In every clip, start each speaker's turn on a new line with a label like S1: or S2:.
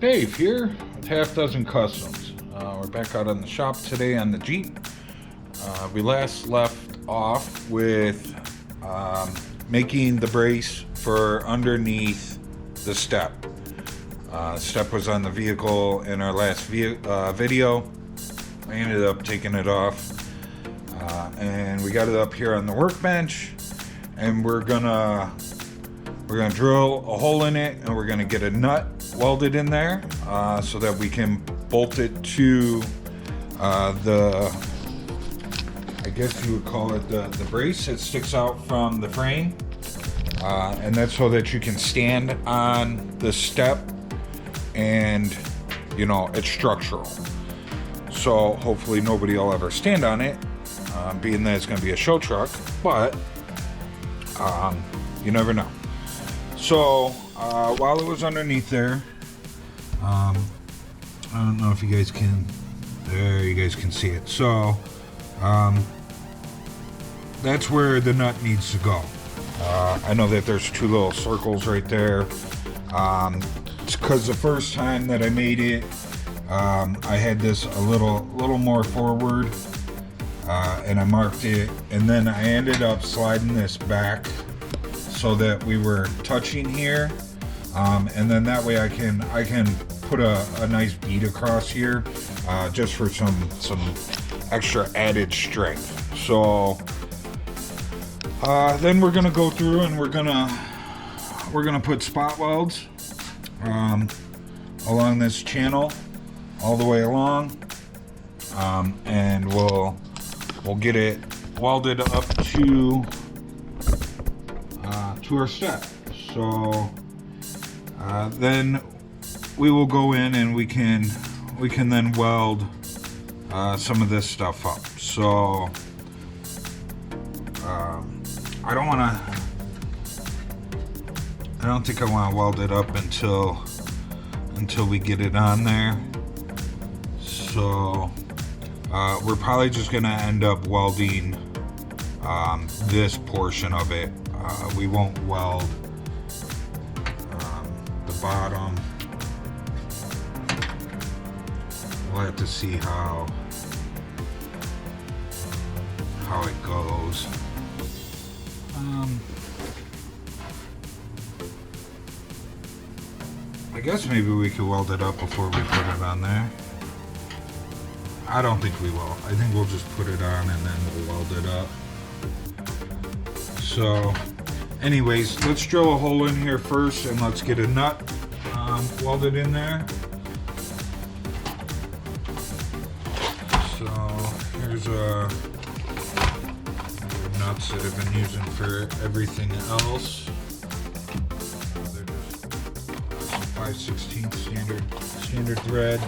S1: Dave here with Half Dozen Customs. We're back out on the shop today on the Jeep. We last left off with making the brace for underneath the step. Step was on the vehicle in our last video. I ended up taking it off, and we got it up here on the workbench, and we're gonna drill a hole in it, and we're gonna get a nut welded in there so that we can bolt it to the, I guess you would call it the brace that sticks out from the frame, and that's so that you can stand on the step and, you know, it's structural. So hopefully nobody will ever stand on it, being that it's going to be a show truck, but you never know. So while it was underneath there, I don't know if you guys can, there you guys can see it. So that's where the nut needs to go. I know that there's two little circles right there. It's because the first time that I made it, I had this a little more forward, and I marked it, and then I ended up sliding this back so that we were touching here, and then that way I can put a nice bead across here, just for some extra added strength. So then we're gonna go through and we're gonna put spot welds along this channel all the way along, and we'll get it welded up to our step. So then we will go in and we can then weld some of this stuff up. So I don't think I want to weld it up until we get it on there. So we're probably just gonna end up welding this portion of it. We won't weld the bottom. We'll have to see how it goes. I guess maybe we could weld it up before we put it on there. I don't think we will. I think we'll just put it on and then we'll weld it up. So anyways, let's drill a hole in here first and let's get a nut welded in there. So here's nuts that I've been using for everything else. They're just some 5/16 standard thread.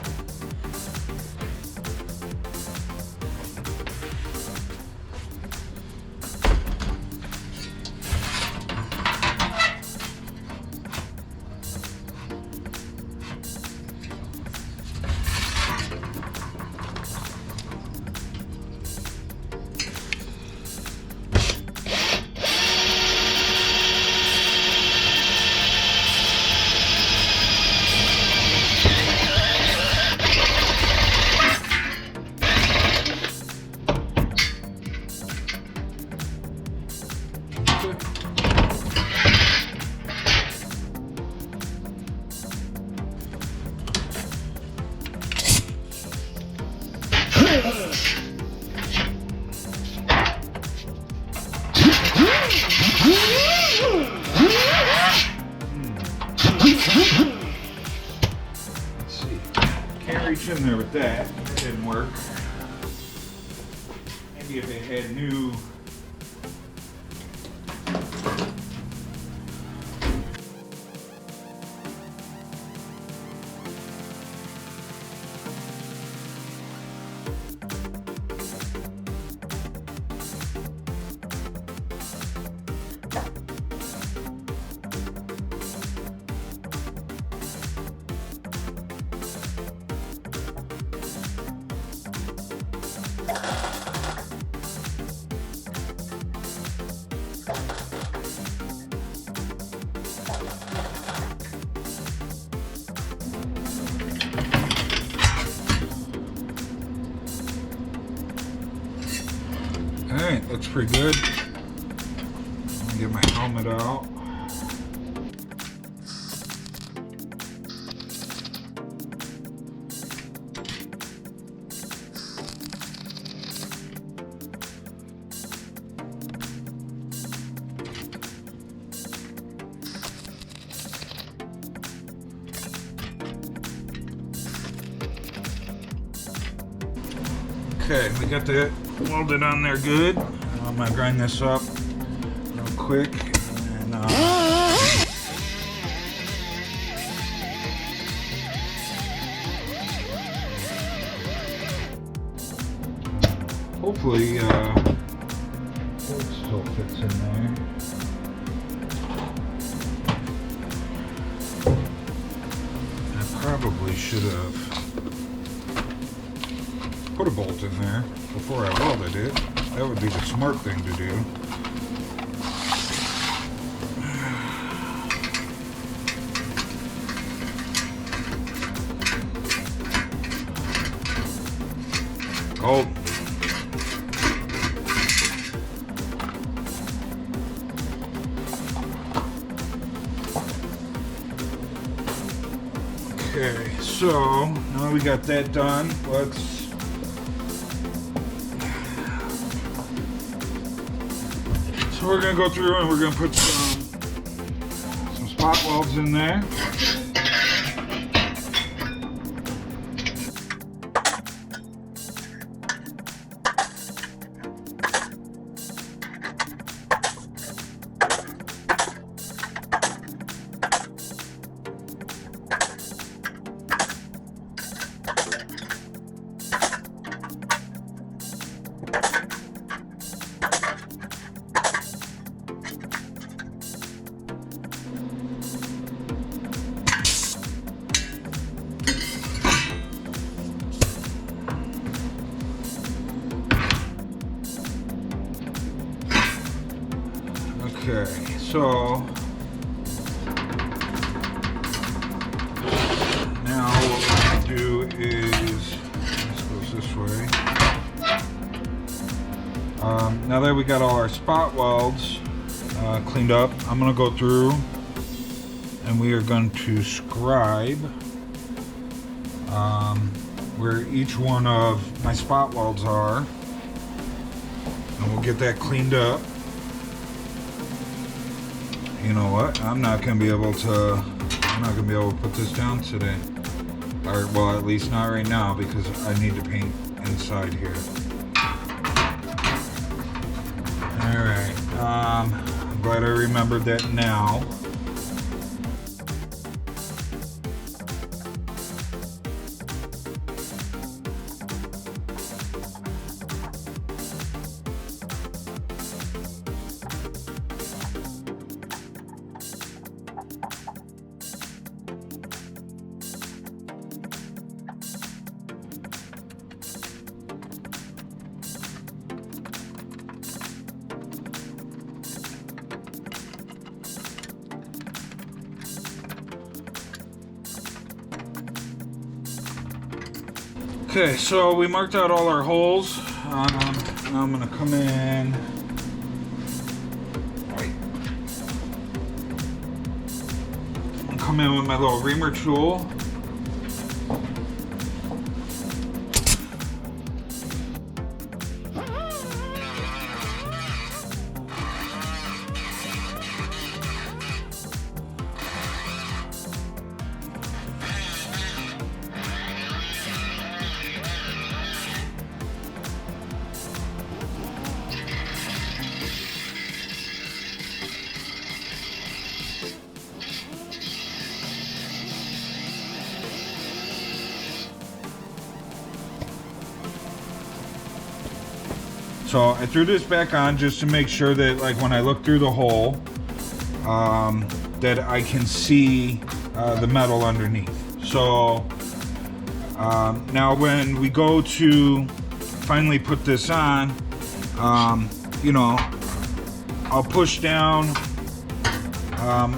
S1: In there with that, it didn't work. Maybe if it had new looks pretty good. Let me get my helmet out. Okay, we got that welded on there good. I'm gonna grind this up real quick. And, hopefully, it still fits in there. I probably should have put a bolt in there before I welded it. That would be the smart thing to do. Oh. Okay, so now we got that done. So we're gonna go through and we're gonna put some spot welds in there. Okay, so now what we're going to do is, this goes this way. Now that we got all our spot welds cleaned up, I'm going to go through and we are going to scribe where each one of my spot welds are, and we'll get that cleaned up. You know what? I'm not gonna be able to put this down today. Or, well, at least not right now, because I need to paint inside here. Alright, I'm glad I remembered that now. Okay, so we marked out all our holes. Now I'm gonna come in. Come in with my little reamer tool. So I threw this back on just to make sure that, like, when I look through the hole, that I can see the metal underneath. So now when we go to finally put this on, you know, I'll push down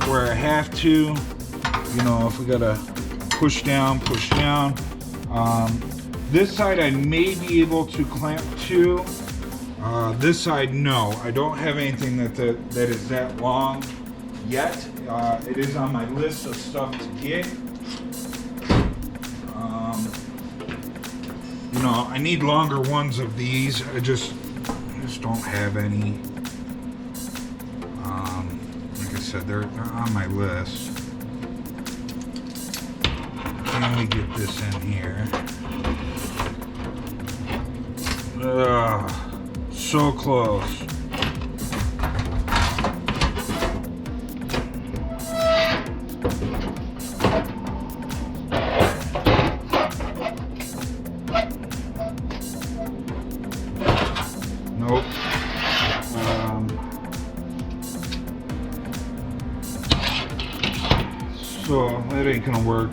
S1: where I have to. You know, if we gotta push down. This side I may be able to clamp to. This side, no. I don't have anything that is that long yet. It is on my list of stuff to get. You know, I need longer ones of these. I just don't have any. Like I said, they're on my list. Let me get this in here. So close. Nope. So that ain't gonna work.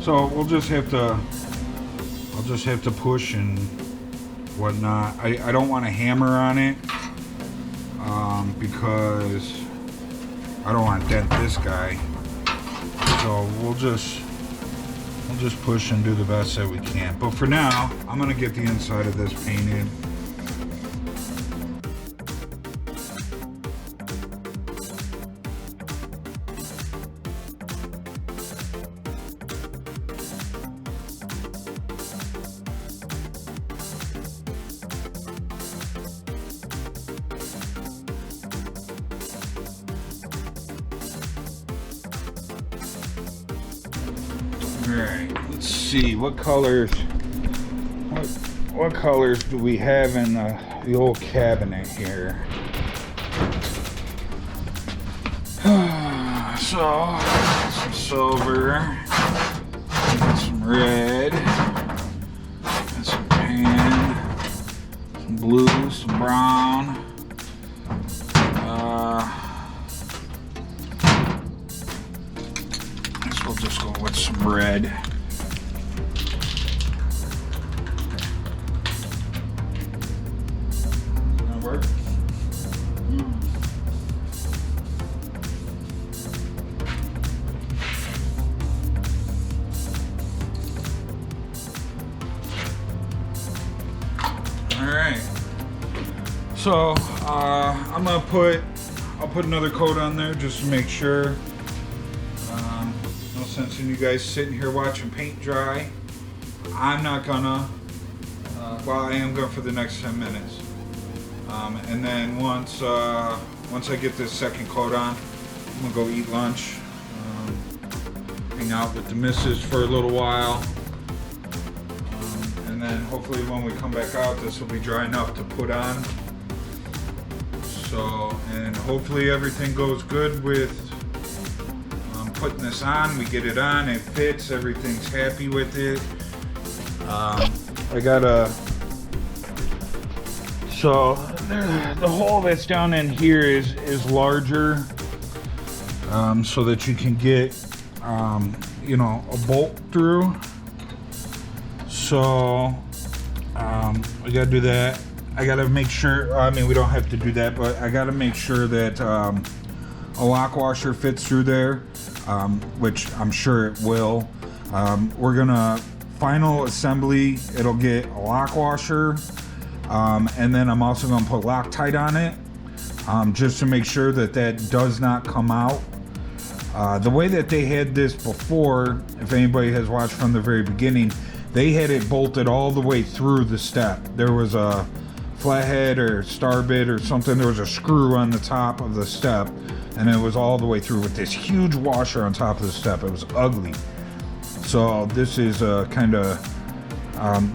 S1: So we'll just have to. I'll just have to push and whatnot. I don't want to hammer on it because I don't want to dent this guy. So we'll just push and do the best that we can. But for now, I'm gonna get the inside of this painted. Alright, let's see what colors do we have in the old cabinet here. So some silver, some red, some tan, some blue, some brown. We'll just go with some red. That work? All right. So I'll put another coat on there just to make sure. No sense in you guys sitting here watching paint dry. I'm not gonna. Well, I am going for the next 10 minutes. And then once I get this second coat on, I'm gonna go eat lunch. Hang out with the missus for a little while. And then hopefully when we come back out, this will be dry enough to put on. So, and hopefully everything goes good with putting this on. We get it on, it fits, everything's happy with it. I got so the hole that's down in here is larger, so that you can get you know, a bolt through. So I gotta do that. I gotta make sure, I mean, we don't have to do that, but I gotta make sure that a lock washer fits through there, which I'm sure it will. We're gonna final assembly, it'll get a lock washer, and then I'm also gonna put Loctite on it, just to make sure that that does not come out. The way that they had this before, if anybody has watched from the very beginning, they had it bolted all the way through the step. There was a flathead or star bit or something, there was a screw on the top of the step, and it was all the way through with this huge washer on top of the step. It was ugly. So this is kind of,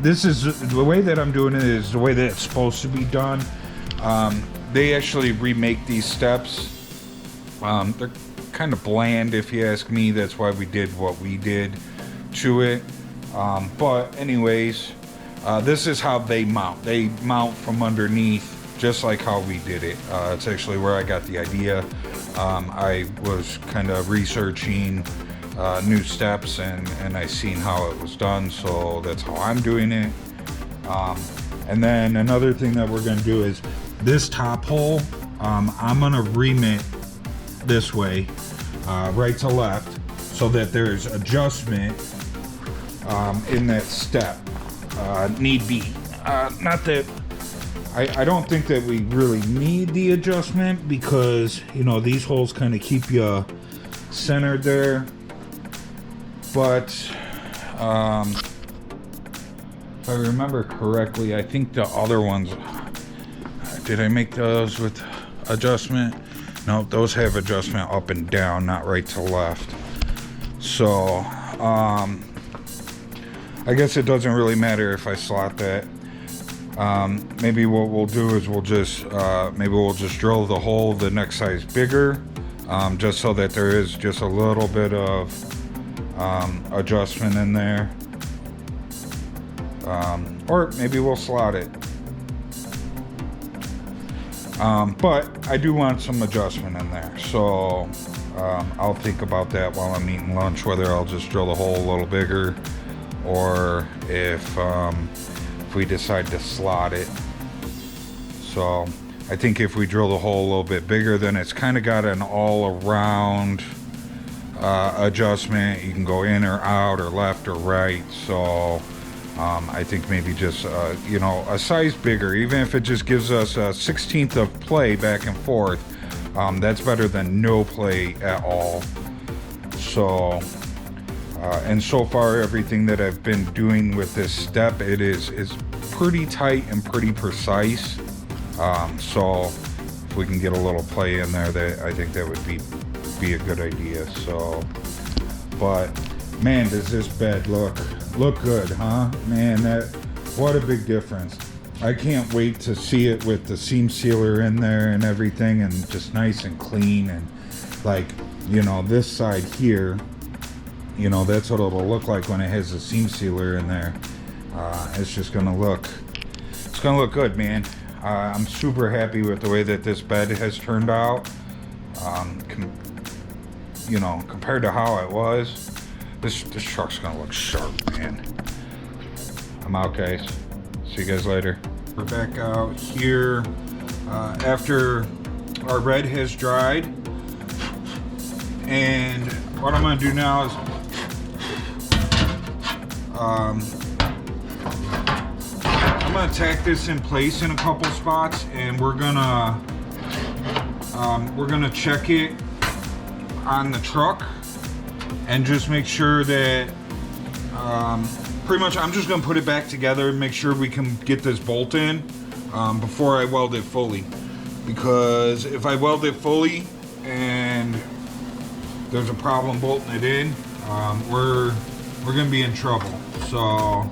S1: this is the way that I'm doing it is the way that it's supposed to be done. They actually remake these steps. They're kind of bland, if you ask me. That's why we did what we did to it. But anyways, this is how they mount. They mount from underneath, just like how we did it. It's actually where I got the idea. I was kind of researching new steps, and I seen how it was done, so that's how I'm doing it. And then another thing that we're going to do is this top hole, I'm going to remit this way, right to left, so that there's adjustment in that step, need be. Not that I don't think that we really need the adjustment, because you know these holes kind of keep you centered there. But if I remember correctly, I think the other ones, did I make those with adjustment? No, those have adjustment up and down, not right to left. So I guess it doesn't really matter if I slot that. Maybe what we'll do is we'll just drill the hole the next size bigger, just so that there is just a little bit of adjustment in there, or maybe we'll slot it. But I do want some adjustment in there, so I'll think about that while I'm eating lunch, whether I'll just drill the hole a little bigger, or if we decide to slot it. So I think if we drill the hole a little bit bigger, then it's kind of got an all-around adjustment. You can go in or out or left or right. So I think maybe just you know, a size bigger, even if it just gives us a 1/16 of play back and forth, that's better than no play at all. So and so far everything that I've been doing with this step, it is pretty tight and pretty precise. So if we can get a little play in there, that I think that would be a good idea. So, but man, does this bed look good, huh? Man, what a big difference. I can't wait to see it with the seam sealer in there and everything, and just nice and clean. And like, you know, this side here, you know, that's what it'll look like when it has the seam sealer in there. It's just gonna look good, man. I'm super happy with the way that this bed has turned out. You know, compared to how it was, this truck's gonna look sharp, man. I'm out, guys. See you guys later. We're back out here after our red has dried, and what I'm gonna do now is I'm gonna tack this in place in a couple spots, and we're gonna check it on the truck and just make sure that pretty much I'm just gonna put it back together and make sure we can get this bolt in before I weld it fully, because if I weld it fully and there's a problem bolting it in, we're gonna be in trouble. So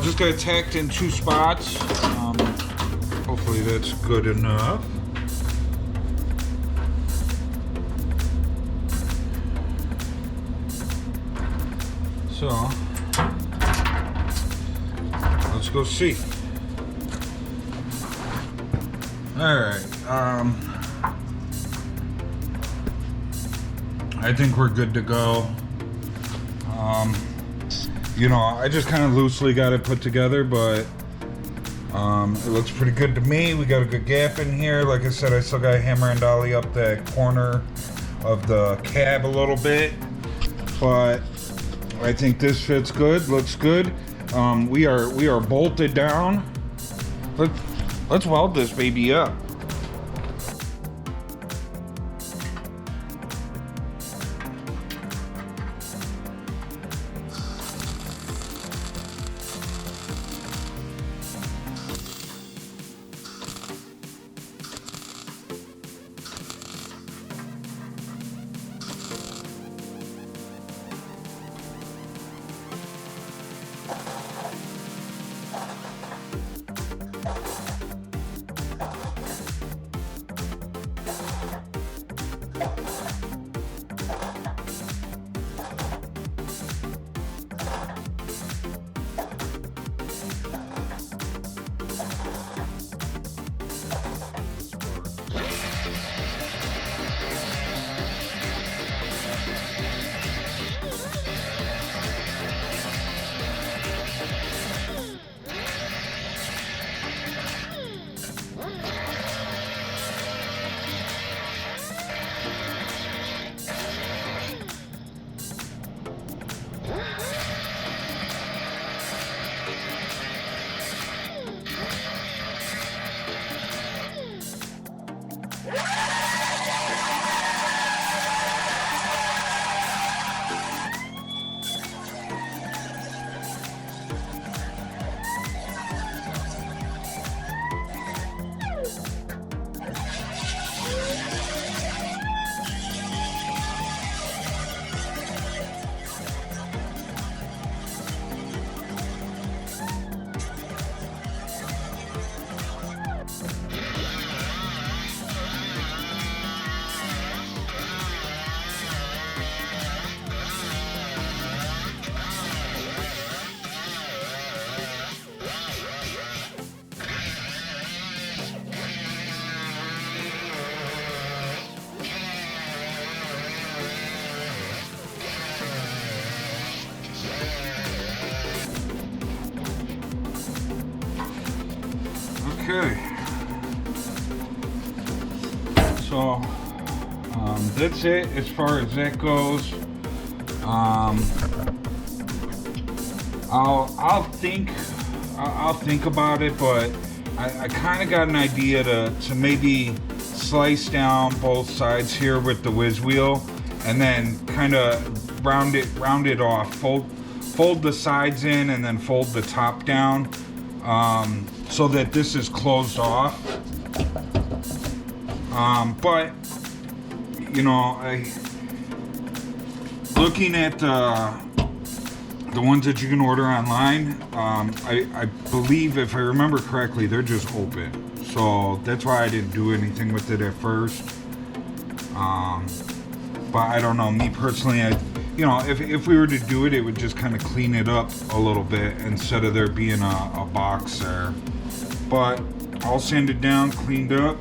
S1: just got it tacked in 2 spots. Hopefully that's good enough. So let's go see. All right. I think we're good to go. You know, I just kind of loosely got it put together, but it looks pretty good to me. We got a good gap in here. Like I said, I still got to hammer and dolly up that corner of the cab a little bit, but I think this fits good, looks good. We are bolted down. Let's weld this baby up. Okay. So that's it as far as that goes. I'll think about it, but I kind of got an idea to maybe slice down both sides here with the whiz wheel, and then kind of round it off. Fold the sides in, and then fold the top down, so that this is closed off. But you know, looking at the ones that you can order online, I believe, if I remember correctly, they're just open. So that's why I didn't do anything with it at first. But I don't know, me personally, if we were to do it, it would just kind of clean it up a little bit instead of there being a box there. But I'll sand it down, cleaned up.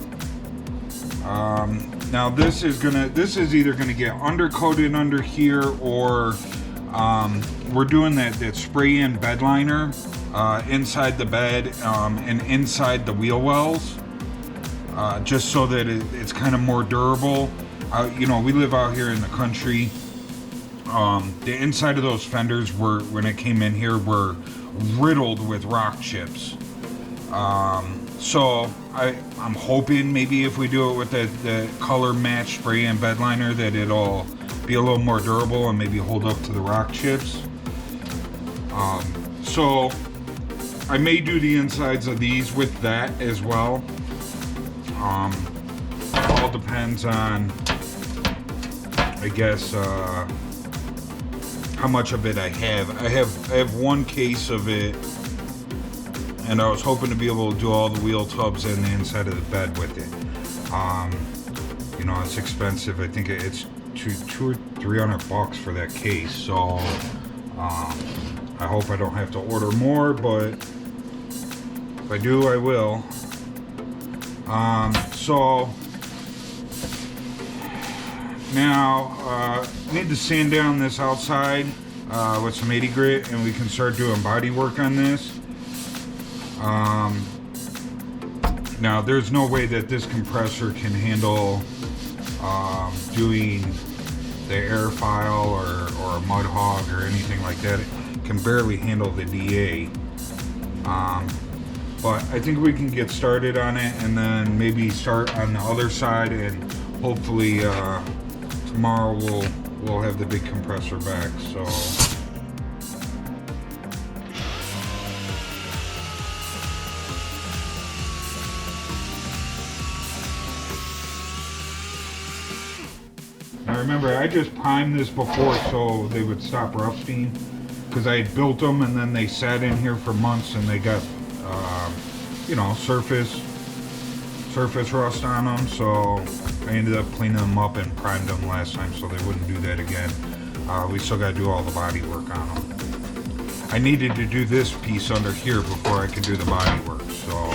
S1: Now this is either gonna get undercoated under here, or we're doing that spray-in bed liner inside the bed and inside the wheel wells, just so that it's kind of more durable. We live out here in the country. The inside of those fenders when it came in here, were riddled with rock chips. So I'm hoping maybe if we do it with the color match spray-in bed liner, that it'll be a little more durable and maybe hold up to the rock chips. So I may do the insides of these with that as well. It all depends on, I guess, how much of it I have. I have one case of it, and I was hoping to be able to do all the wheel tubs and the inside of the bed with it. It's expensive. I think it's $200 or $300 for that case. So I hope I don't have to order more, but if I do, I will. So now need to sand down this outside with some 80 grit, and we can start doing body work on this. Now there's no way that this compressor can handle doing the air file or a mud hog or anything like that. It can barely handle the DA. But I think we can get started on it, and then maybe start on the other side, and hopefully tomorrow we'll have the big compressor back. So now remember, I just primed this before so they would stop rusting, because I had built them and then they sat in here for months and they got surface rust on them, so I ended up cleaning them up and primed them last time so they wouldn't do that again. We still got to do all the body work on them. I needed to do this piece under here before I could do the body work, so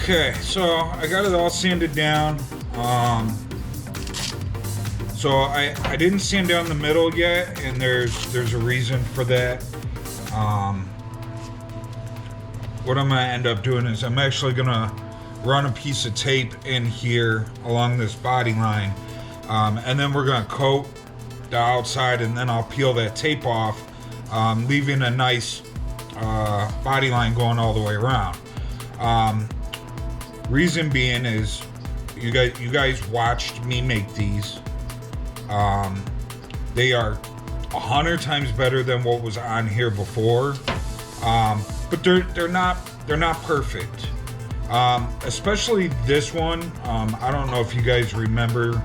S1: Okay, so I got it all sanded down. So I didn't sand down the middle yet, and there's a reason for that. What I'm gonna end up doing is I'm actually gonna run a piece of tape in here along this body line, and then we're gonna coat the outside, and then I'll peel that tape off, leaving a nice body line going all the way around. Reason being is you guys watched me make these. They are 100 times better than what was on here before, but they're not perfect. Especially this one. I don't know if you guys remember,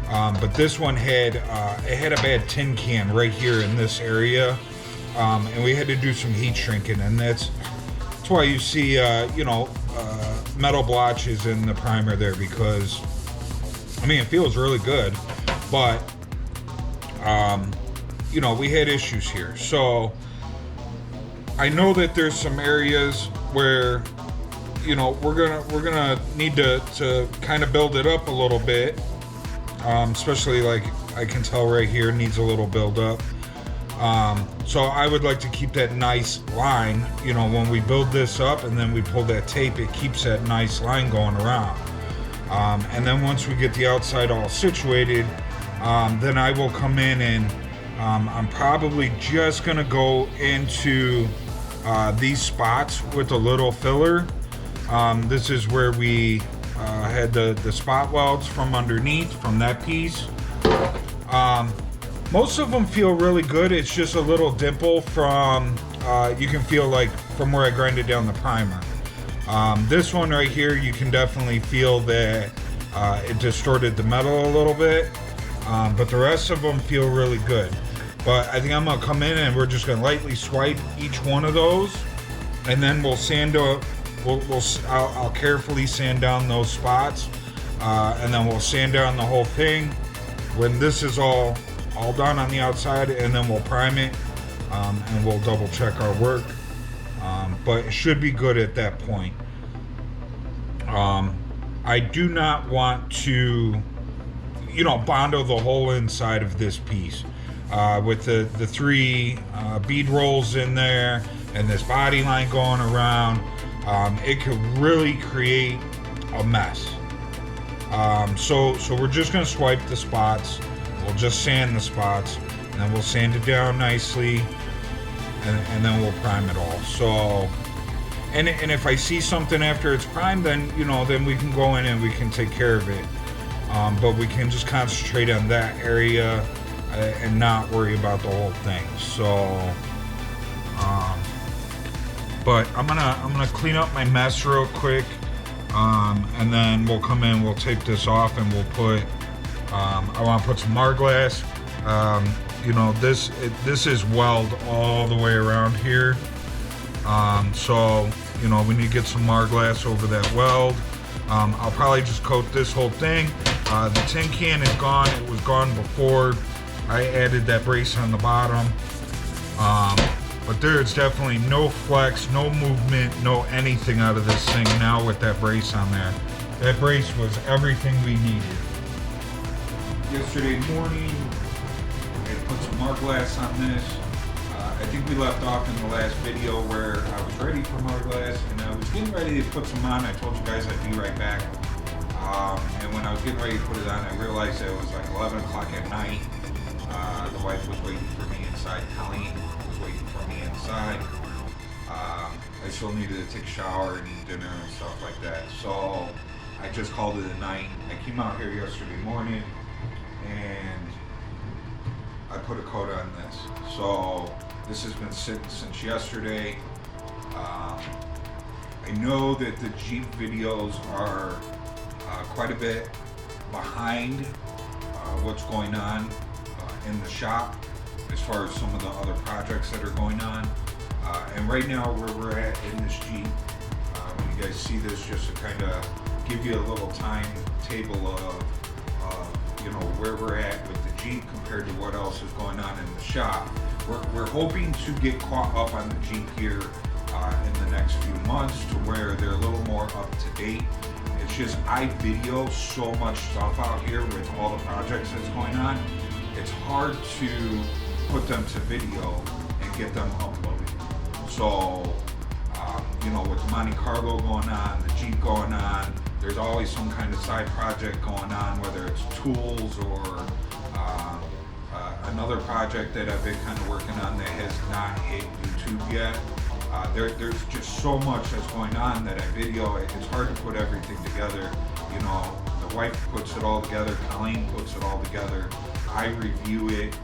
S1: but this one had a bad tin can right here in this area, and we had to do some heat shrinking, and that's why you see metal blotches in the primer there, because I mean it feels really good, but we had issues here. So I know that there's some areas where we're gonna need to kind of build it up a little bit, especially like I can tell right here needs a little build up. So I would like to keep that nice line, when we build this up and then we pull that tape, it keeps that nice line going around. And then once we get the outside all situated, then I will come in and I'm probably just gonna go into these spots with a little filler. This is where we had the spot welds from underneath, from that piece. Most of them feel really good. It's just a little dimple from, you can feel like from where I grinded down the primer. This one right here, you can definitely feel that it distorted the metal a little bit, but the rest of them feel really good. But I think I'm gonna come in and we're just gonna lightly swipe each one of those, and then we'll sand up. I'll carefully sand down those spots, and then we'll sand down the whole thing when this is all done on the outside, and then we'll prime it, and we'll double check our work, but it should be good at that point. I do not want to bondo the whole inside of this piece, with the three bead rolls in there and this body line going around. It could really create a mess. So we're just gonna swipe the spots. We'll just sand the spots, and then we'll sand it down nicely, and then we'll prime it all. So, and if I see something after it's primed, then then we can go in and we can take care of it. But we can just concentrate on that area and not worry about the whole thing. So, but I'm gonna clean up my mess real quick, and then we'll come in, we'll tape this off, and we'll put. I want to put some Marglass. This is weld all the way around here. So we need to get some Marglass over that weld. I'll probably just coat this whole thing. The tin can is gone. It was gone before I added that brace on the bottom. But there's definitely no flex, no movement, no anything out of this thing now with that brace on there. That brace was everything we needed. Yesterday morning, I put some Marglass on this. I think we left off in the last video where I was ready for Marglass, and I was getting ready to put some on. I told you guys I'd be right back. And when I was getting ready to put it on, I realized that it was like 11 o'clock at night. The wife was waiting for me inside. Colleen was waiting for me inside. I still needed to take a shower and eat dinner and stuff like that. So I just called it a night. I came out here yesterday morning and I put a coat on this. So this has been sitting since yesterday. I know that the Jeep videos are quite a bit behind what's going on in the shop as far as some of the other projects that are going on. And right now where we're at in this Jeep, when you guys see this, just to kind of give you a little timetable of where we're at with the Jeep compared to what else is going on in the shop. We're hoping to get caught up on the Jeep here in the next few months to where they're a little more up to date. It's just I video so much stuff out here with all the projects that's going on. It's hard to put them to video and get them uploaded. So, you know, with Monte Carlo going on, the Jeep going on, there's always some kind of side project going on, whether it's tools or another project that I've been kind of working on that has not hit YouTube yet. There's just so much that's going on that I video. It's hard to put everything together. You know, the wife puts it all together, Colleen puts it all together. I review it,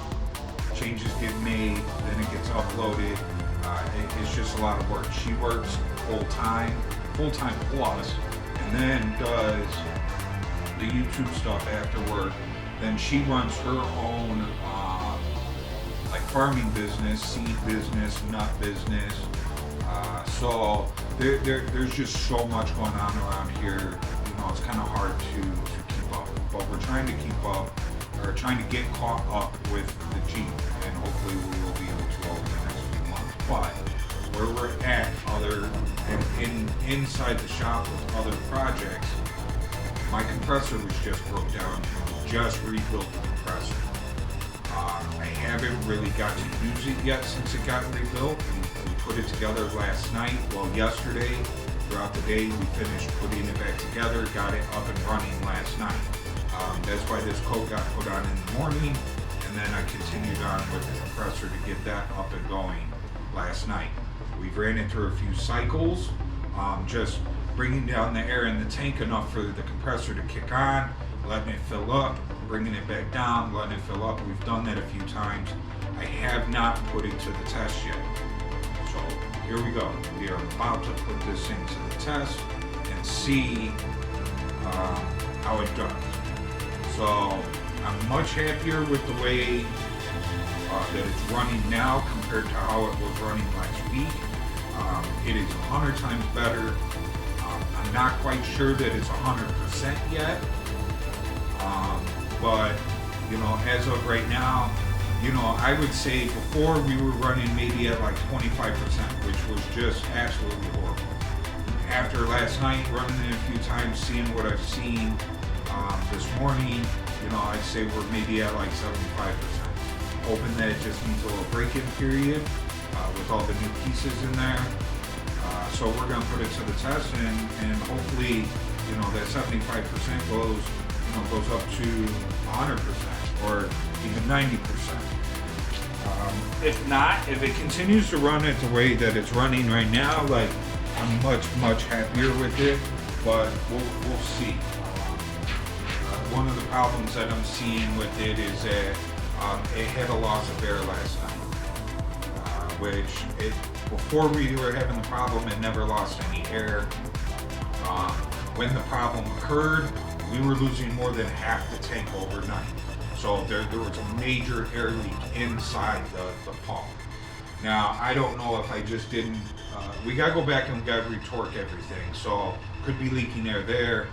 S1: changes get made, then it gets uploaded. It's just a lot of work. She works full-time plus, and then does the YouTube stuff after work. Then she runs her own like farming business, seed business, nut business. So there's just so much going on around here. You know, it's kind of hard to keep up. But we're trying to keep up, or trying to get caught up with the Jeep, and hopefully we will be able to over the next few months. But where we're at, inside the shop with other projects, my compressor was just broke down. Just rebuilt the compressor. I haven't really got to use it yet since it got rebuilt. We put it together last night. Well, yesterday, throughout the day, we finished putting it back together, got it up and running last night. That's why this coat got put on in the morning, and then I continued on with the compressor to get that up and going last night. We've ran it through a few cycles, just bringing down the air in the tank enough for the compressor to kick on, letting it fill up, bringing it back down, letting it fill up. We've done that a few times. I have not put it to the test yet. So here we go. We are about to put this thing to the test and see how it does. So I'm much happier with the way that it's running now compared to how it was running last week. It is 100 times better. I'm not quite sure that it's 100% yet. But, you know, as of right now, you know, I would say before we were running maybe at like 25%, which was just absolutely horrible. After last night, running it a few times, seeing what I've seen this morning, you know, I'd say we're maybe at like 75%. Hoping that it just needs a little break-in period with all the new pieces in there. So we're going to put it to the test, and hopefully, you know, that 75% goes up to 100% or even 90%. If not, if it continues to run it the way that it's running right now, like, I'm much happier with it, but we'll see. One of the problems that I'm seeing with it is that it had a loss of air last night, which before we were having the problem, it never lost any air. When the problem occurred, we were losing more than half the tank overnight. So there was a major air leak inside the pump. Now, I don't know if I just didn't, we gotta go back and we gotta retorque everything. So could be leaking air there.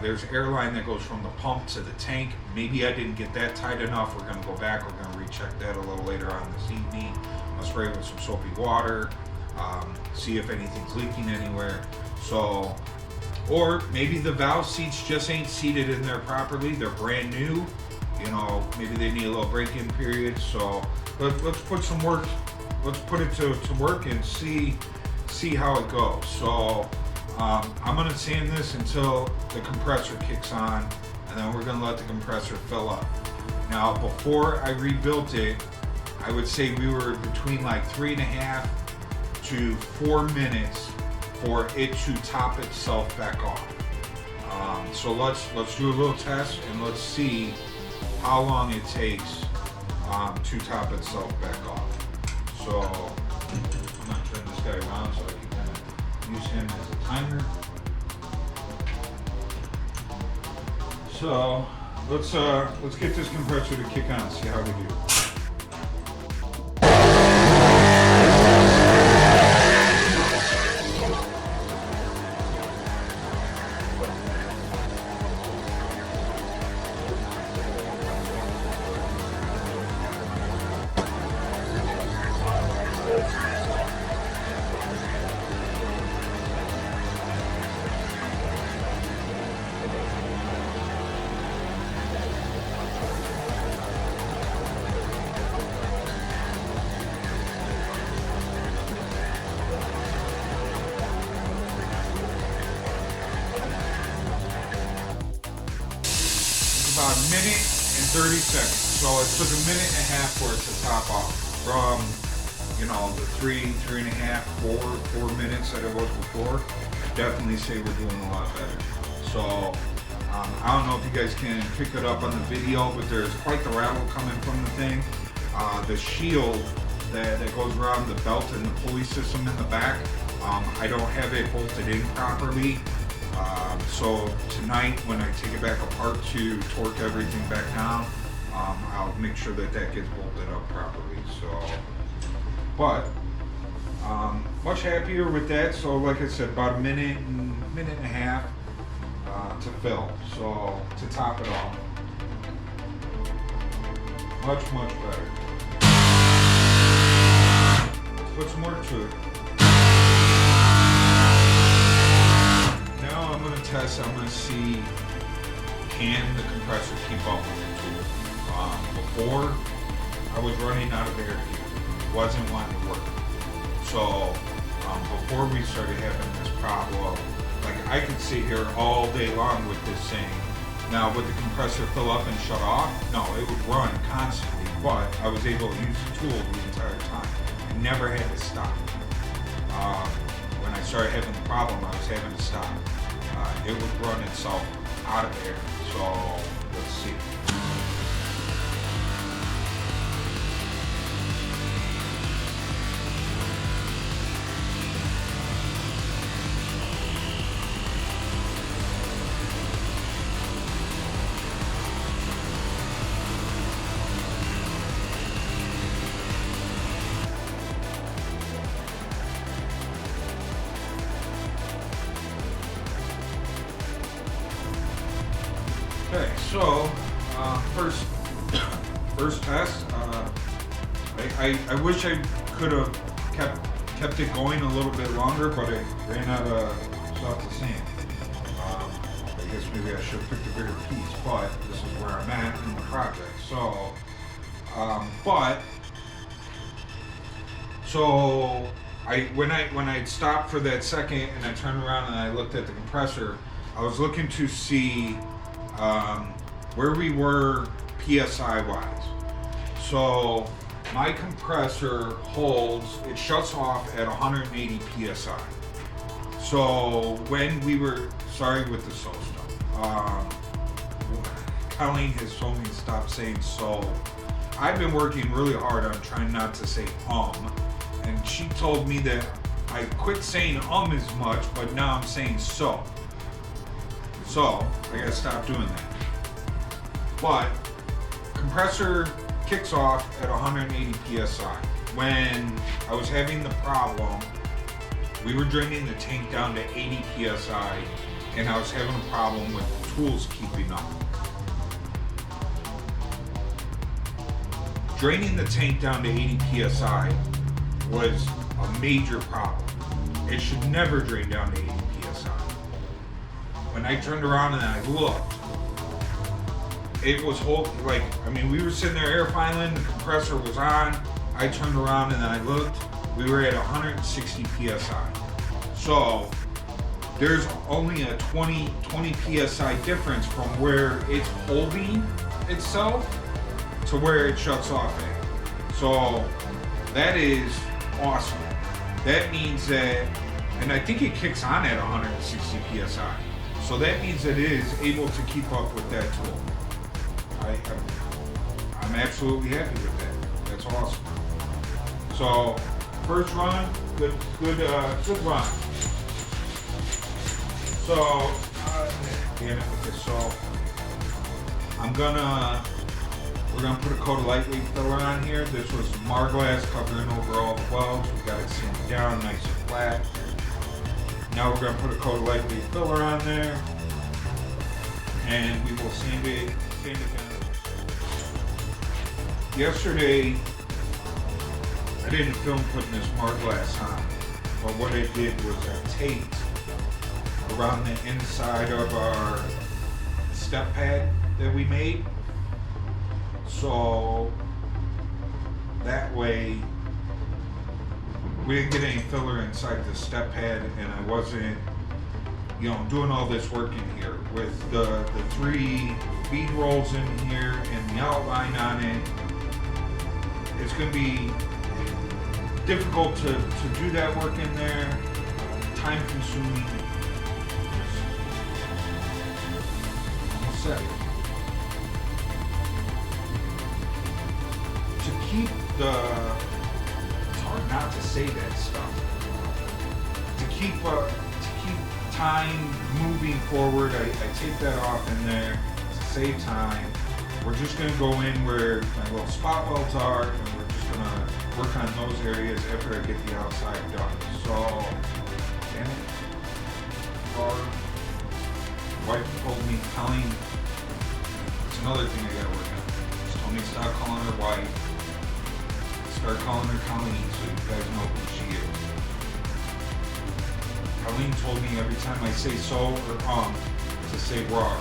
S1: There's air line that goes from the pump to the tank. Maybe I didn't get that tight enough. We're gonna go back, we're gonna recheck that a little later on this evening. I'll spray it with some soapy water, see if anything's leaking anywhere. So, or maybe the valve seats just ain't seated in there properly. They're brand new. You know, maybe they need a little break-in period. So let's put some work. Let's put it to work and see how it goes. So I'm gonna sand this until the compressor kicks on, and then we're gonna let the compressor fill up. Now, before I rebuilt it, I would say we were between like 3.5 to 4 minutes for it to top itself back off. So let's do a little test and let's see how long it takes to top itself back off. So I'm gonna turn this guy around so I can kind of use him as a timer. So let's get this compressor to kick on and see how we do. minute and 30 seconds. So it took a minute and a half for it to top off from, you know, the 3.5, 4 minutes that it was before. I definitely say we're doing a lot better. So I don't know if you guys can pick it up on the video, but there's quite the rattle coming from the thing. The shield that goes around the belt and the pulley system in the back, I don't have it bolted in properly. So tonight when I take it back apart to torque everything back down, I'll make sure that gets bolted up properly. So, but much happier with that. So like I said, about a minute and a half to fill. So to top it off, much better. Let's put some work to it. Now I'm going to test. I'm going to see, can the compressor keep up with the tool. Before I was running out of air here, wasn't wanting to work. So before we started having this problem, like I could sit here all day long with this thing. Now would the compressor fill up and shut off? No, it would run constantly, but I was able to use the tool the entire time. I never had to stop. When I started having the problem, I was having to stop. It would run itself out of air. So let's see. Okay, so first test. I wish I could have kept it going a little bit longer, but I ran out of stuff to sand. I guess maybe I should have picked a bigger piece, but this is where I'm at in the project. So, when I stopped for that second and I turned around and I looked at the compressor, I was looking to see where we were PSI wise. So my compressor holds, it shuts off at 180 PSI. So when we were, sorry with the so stuff, Colleen has told me to stop saying so. I've been working really hard on trying not to say and she told me that I quit saying as much, but now I'm saying so. So I gotta stop doing that. But compressor kicks off at 180 PSI. When I was having the problem, we were draining the tank down to 80 PSI and I was having a problem with the tools keeping up. Draining the tank down to 80 PSI was a major problem. It should never drain down to 80 PSI. When I turned around and I looked, it was we were sitting there air filing, the compressor was on, I turned around and I looked, we were at 160 PSI. So there's only a 20 PSI difference from where it's holding itself to where it shuts off at. So that is awesome. That means that, and I think it kicks on at 160 PSI. So that means that it is able to keep up with that tool. I'm absolutely happy with that. That's awesome. So first run, good run. So damn it with this. So we're gonna put a coat of lightweight filler on here. This was Marglass covering over all the welds. We got it sanded down nice and flat. Now we're gonna put a coat of lightweight filler on there, and we will sand it down. Yesterday, I didn't film putting this Marglass on, but what I did was I taped around the inside of our step pad that we made. So that way we didn't get any filler inside the step pad and I wasn't you know, doing all this work in here with the 3 bead rolls in here and the outline on it. It's going to be difficult to do that work in there, time consuming. Almost set. To keep it's hard not to say that stuff. To keep time moving forward, I take that off in there to save time. We're just going to go in where my little spot welds are, and we're just going to work on those areas after I get the outside done. So, damn it. Wife told me, Colleen, it's another thing I gotta work on. She told me stop calling her wife. Start calling her Colleen so you guys know who she is. Colleen told me every time I say so or to say raw.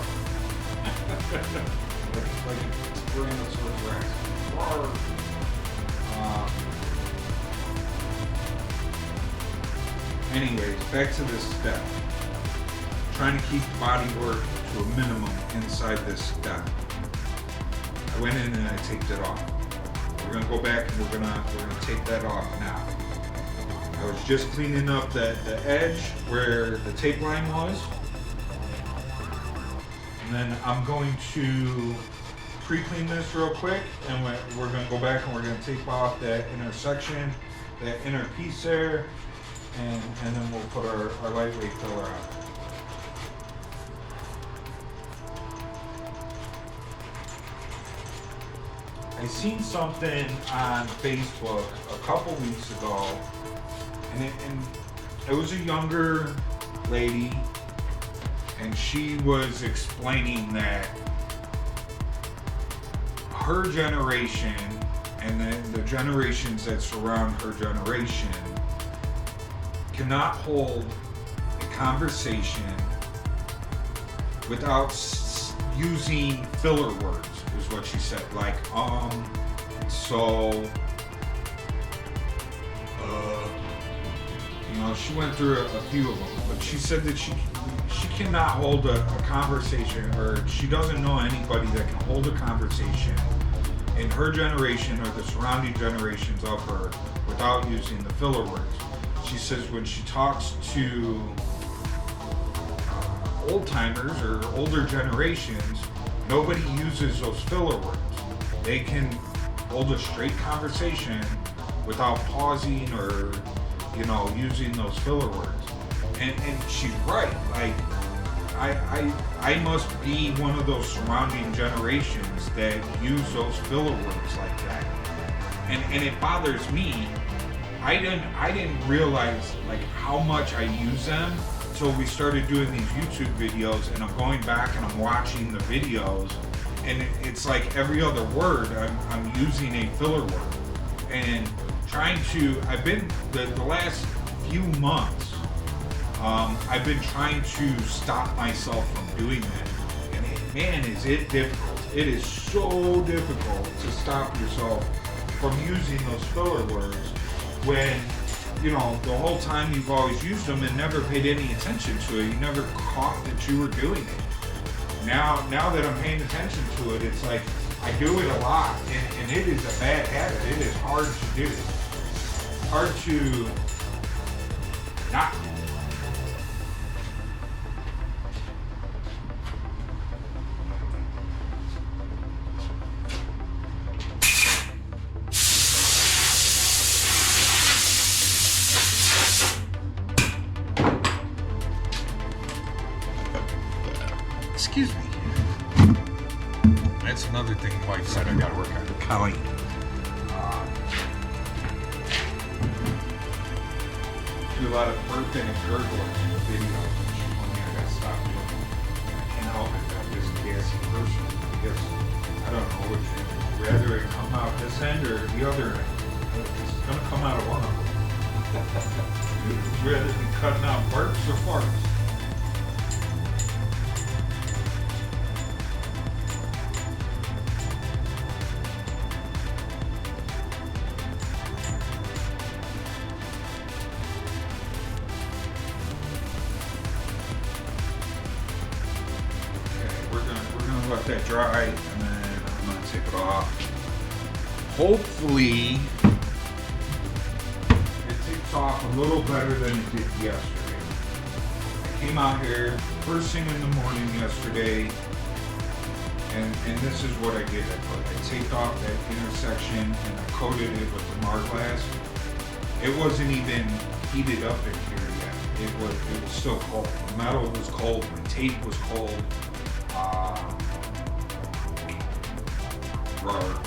S1: like Tyrannosaurus Rex. Rawr. Anyways, back to this step. Trying to keep body work to a minimum inside this step. I went in and I taped it off. We're gonna go back and we're gonna take that off now. I was just cleaning up the edge where the tape line was. And then I'm going to pre-clean this real quick, and we're gonna go back and we're gonna tape off that inner section, that inner piece there, and then we'll put our lightweight filler on. I seen something on Facebook a couple weeks ago, and it was a younger lady, and she was explaining that her generation and the generations that surround her generation cannot hold a conversation without using filler words. Is what she said, like so you know, she went through a few of them, but she said that she cannot hold a conversation, or she doesn't know anybody that can hold a conversation in her generation or the surrounding generations of her without using the filler words. She says when she talks to old timers or older generations, nobody uses those filler words. They can hold a straight conversation without pausing or, you know, using those filler words. And she's right. Like, I must be one of those surrounding generations that use those filler words like that. And it bothers me. I didn't realize like how much I use them until we started doing these YouTube videos, and I'm going back and I'm watching the videos, and it's like every other word I'm using a filler word, and I've been the last few months I've been trying to stop myself from doing that, and man, is it difficult. It is so difficult to stop yourself from using those filler words when, you know, the whole time you've always used them and never paid any attention to it. You never caught that you were doing it. Now that I'm paying attention to it, it's like I do it a lot, and it is a bad habit. It is hard to do. Hard to not. Excuse me. That's another thing wife said I gotta work on. Colleen. Do a lot of burping and gurgling in the video. She told me I gotta stop doing it. I can't help it. I'm just a gassy person. I guess, I don't know which end. Rather it come out this end or the other end. It's gonna come out of one of them. Rather than cutting out burps or farts. that dry, and then I'm gonna take it off. Hopefully, it takes off a little better than it did yesterday. I came out here first thing in the morning yesterday, and this is what I did. I taped off that intersection and I coated it with the Marglass. It wasn't even heated up in here yet. It was still cold. The metal was cold. The tape was cold. Rubber.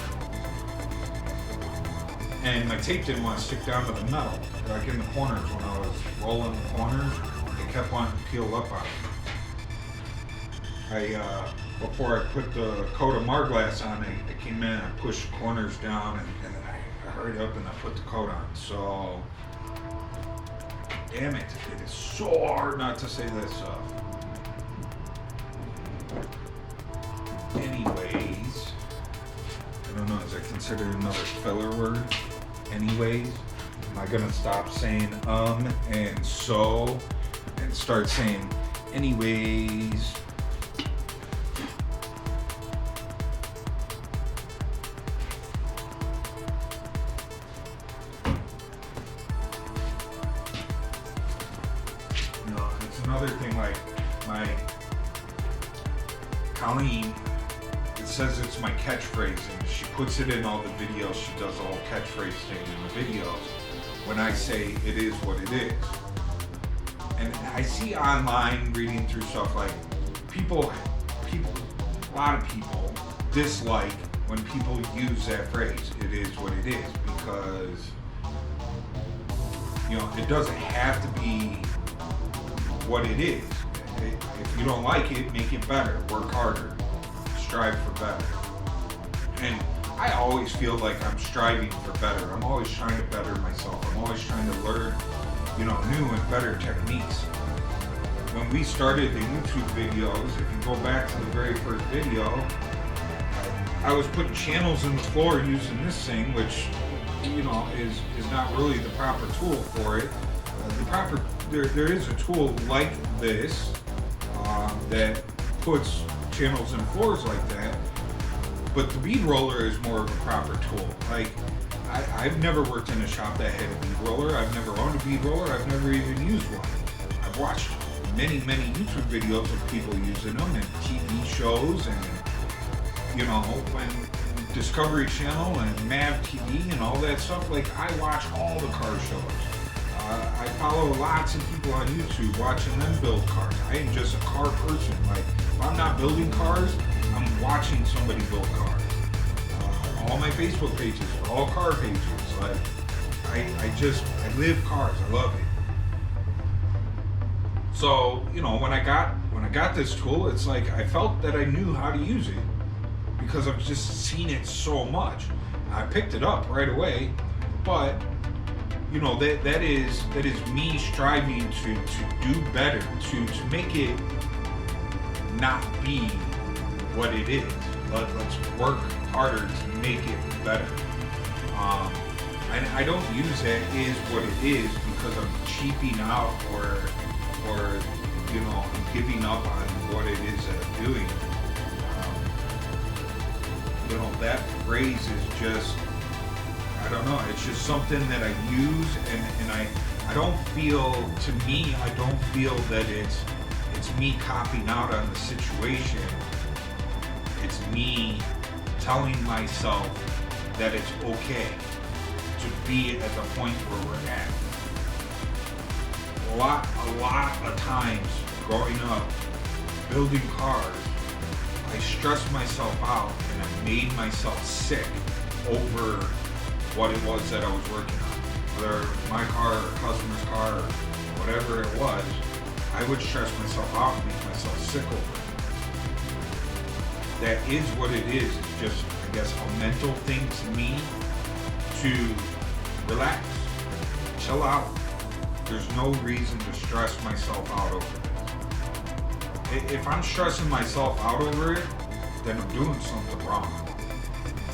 S1: And my tape didn't want to stick down to the metal. Like in the corners, when I was rolling the corners, it kept wanting to peel up on it. Before I put the coat of Marglass on, I came in, I pushed the corners down, and then I hurried up and I put the coat on. So, damn it, it is so hard not to say that stuff. Anyways, I don't know, is that considered another filler word? Anyways, am I gonna stop saying and so and start saying anyways? No, it's another thing, like my Colleen, it says it's my catchphrase, and she puts it in all the videos. She does the whole catchphrase thing in the videos when I say it is what it is. And I see online reading through stuff like people, a lot of people dislike when people use that phrase, it is what it is, because, you know, it doesn't have to be what it is. If you don't like it, make it better, work harder, strive for better. And I always feel like I'm striving for better. I'm always trying to better myself. I'm always trying to learn, you know, new and better techniques. When we started the YouTube videos, if you go back to the very first video, I was putting channels in the floor using this thing, which, you know, is not really the proper tool for it. There is a tool like this that puts channels in floors like that, but the bead roller is more of a proper tool. Like, I've never worked in a shop that had a bead roller. I've never owned a bead roller. I've never even used one. I've watched many YouTube videos of people using them and TV shows, and, you know, when Discovery Channel and Mav TV and all that stuff. Like, I watch all the car shows. I follow lots of people on YouTube watching them build cars. I am just a car person. Like, if I'm not building cars, I'm watching somebody build cars. All my Facebook pages are all car pages. Like, I live cars. I love it. So, you know, when I got this tool, it's like I felt that I knew how to use it because I've just seen it so much. I picked it up right away, but, you know, that is me striving to do better, to make it not be what it is. Let's work harder to make it better. And I don't use that is what it is because I'm cheaping out or you know, I'm giving up on what it is that I'm doing. You know, that phrase is just, I don't know, it's just something that I use, and I don't feel, to me, I don't feel that it's me copying out on the situation. It's me telling myself that it's okay to be at the point where we're at. A lot of times growing up, building cars, I stressed myself out and I made myself sick over what it was that I was working on. Whether my car or customer's car or whatever it was, I would stress myself out and make myself sick over it. That is what it is. It's just, I guess, a mental thing to me to relax, chill out. There's no reason to stress myself out over this. If I'm stressing myself out over it, then I'm doing something wrong.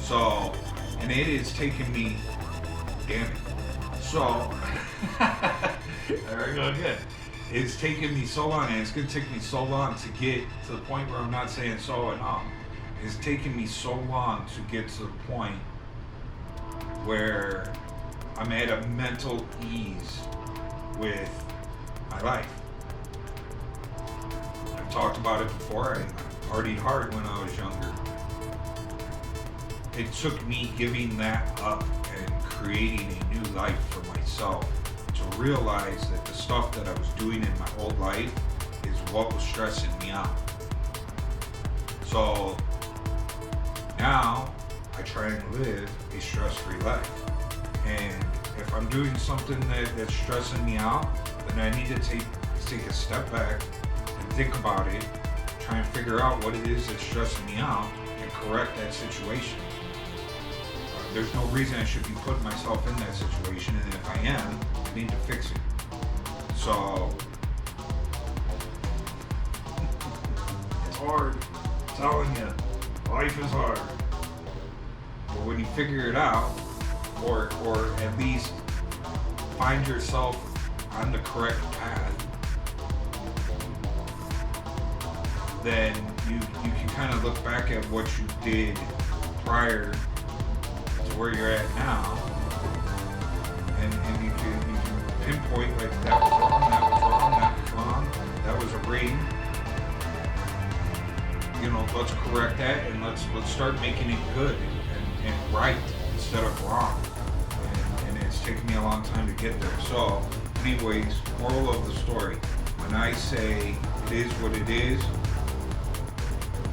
S1: So, and it is taking me, damn it. So, there we go again. It's taking me so long, and it's going to take me so long to get to the point where I'm not saying so and has taken me so long to get to the point where I'm at a mental ease with my life. I've talked about it before. I partied hard when I was younger. It took me giving that up and creating a new life for myself to realize that the stuff that I was doing in my old life is what was stressing me out. So now I try and live a stress-free life. And if I'm doing something that's stressing me out, then I need to take a step back and think about it, try and figure out what it is that's stressing me out and correct that situation. There's no reason I should be putting myself in that situation, and if I am, I need to fix it. So it's hard, I'm telling you, life is hard. But when you figure it out, or at least find yourself on the correct path, then you can kind of look back at what you did prior to where you're at now, and you can pinpoint, like, that was wrong, that was wrong, that was wrong, that was a ring. You know, let's correct that, and let's start making it good and right instead of wrong. And it's taken me a long time to get there. So, anyways, moral of the story: when I say it is what it is,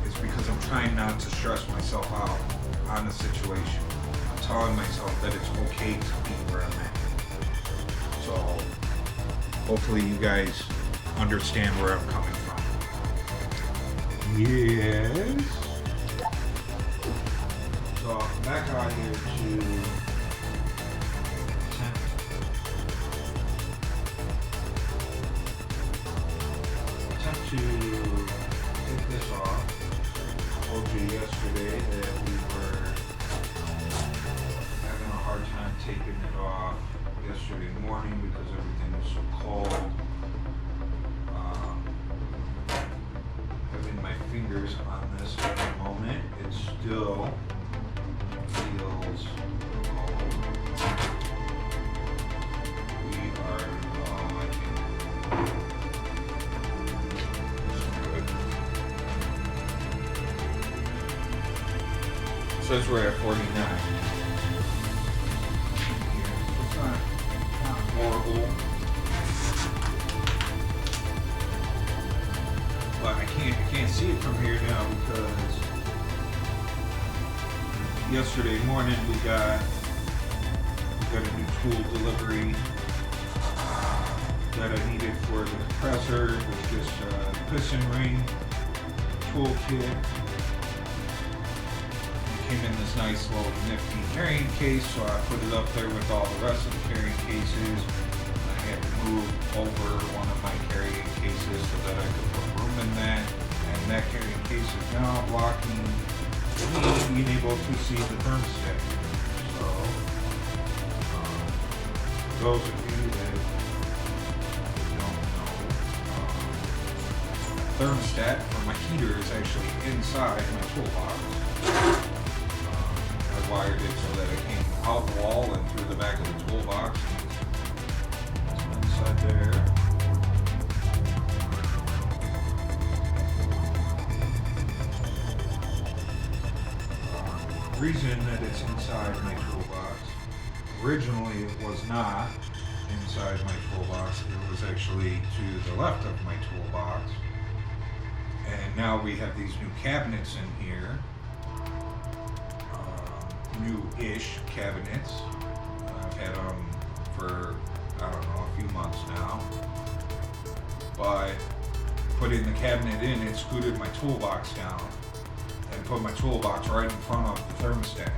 S1: it's because I'm trying not to stress myself out on the situation. I'm telling myself that it's okay to be where I'm at. So, hopefully you guys understand where I'm coming from. Yes. So, back out here to attempt to take this off. I told you yesterday that we were having a hard time taking it off yesterday morning because everything was so cold. Having my fingers on this at the moment, it still feels cold. We are, I can it says we're at 49. It's not horrible, but I can't see it from here now because yesterday morning we got a new tool delivery that I needed for the compressor. It was just a piston ring tool kit. It came in this nice little nifty carrying case, so I put it up there with all the rest of the carrying cases. I had to move over one of my carrying cases so that I could put room in that, and that carrying case is now blocking me being able to see the thermostat. So, for those of you that don't know, thermostat for my heater is actually inside my toolbox. I wired it so that it came out the wall and through the back of the toolbox. It's inside there. The reason that it's inside my toolbox, originally it was not inside my toolbox, it was actually to the left of my toolbox. And now we have these new cabinets in here, new-ish cabinets. I've had them for, I don't know, a few months now. But putting the cabinet in, it scooted my toolbox down and put my toolbox right in front of the thermostat.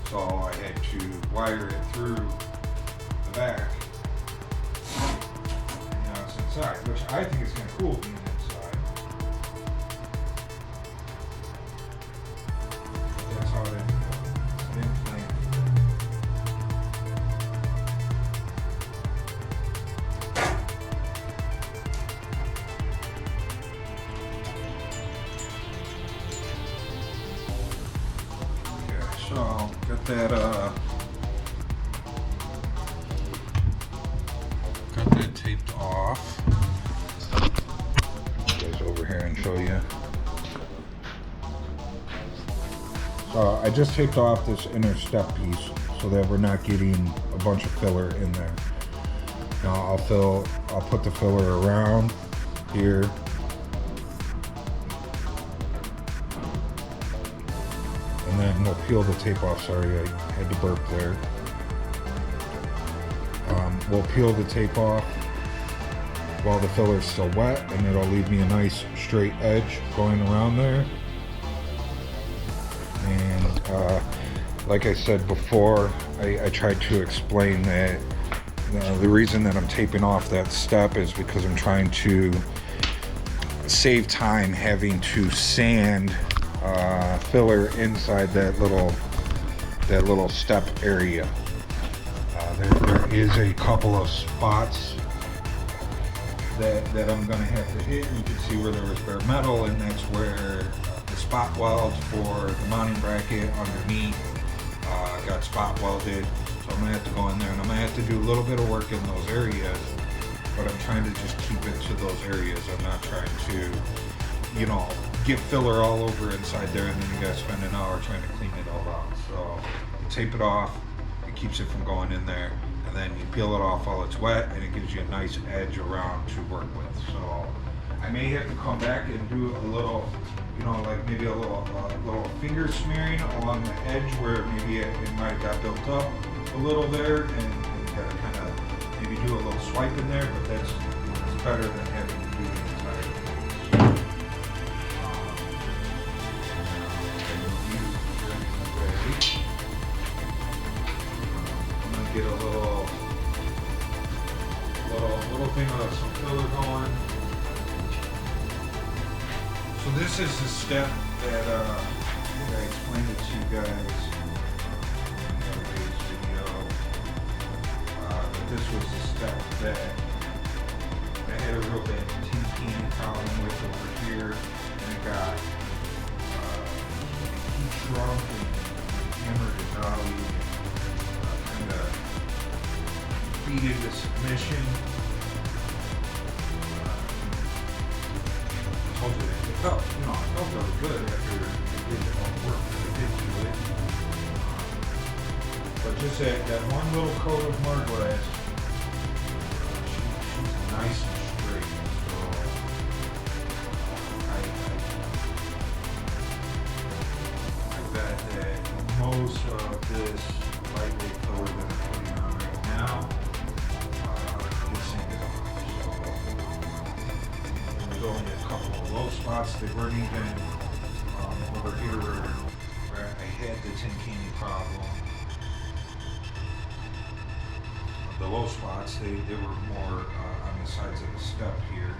S1: So I had to wire it through the back. And now it's inside, which I think is kind of cool being inside. That's how it ended up. taped off. You guys over here and show you. So I just taped off this inner step piece so that we're not getting a bunch of filler in there. Now I'll put the filler around here. And then we'll peel the tape off. Sorry, I had to burp there. We'll peel the tape off while the filler is still wet, and it'll leave me a nice straight edge going around there. And like I said before, I tried to explain that the reason that I'm taping off that step is because I'm trying to save time having to sand filler inside that little step area. There is a couple of spots that I'm gonna have to hit. You can see where there was bare metal, and that's where the spot weld for the mounting bracket underneath got spot welded. So I'm gonna have to go in there and I'm gonna have to do a little bit of work in those areas, but I'm trying to just keep it to those areas. I'm not trying to, you know, get filler all over inside there and then you gotta spend an hour trying to clean it all out. So you tape it off, it keeps it from going in there, and then you peel it off while it's wet, and it gives you a nice edge around to work with. So I may have to come back and do a little, you know, like maybe a little finger smearing along the edge where maybe it might have got built up a little there, and you gotta kind of maybe do a little swipe in there, but that's better than having to do the entire thing. I'm gonna get a little thing of some filler going. So this is the step that I explained it to you guys in the other day's video. But this was the step that I had a real bad tin can problem with over here, and it got heat shrunk and hammered it out, kind of beat it to submission. I told you that. It felt really good after it did all the work that it did to it. But just that one little coat of Marglass, she's nice and straight. So I bet that most of this lightweight filler that I'm putting on right now is sanded off. So there's only a couple of low spots. They weren't even over here where I had the tin candy problem. The low spots, they were more on the sides of the step here.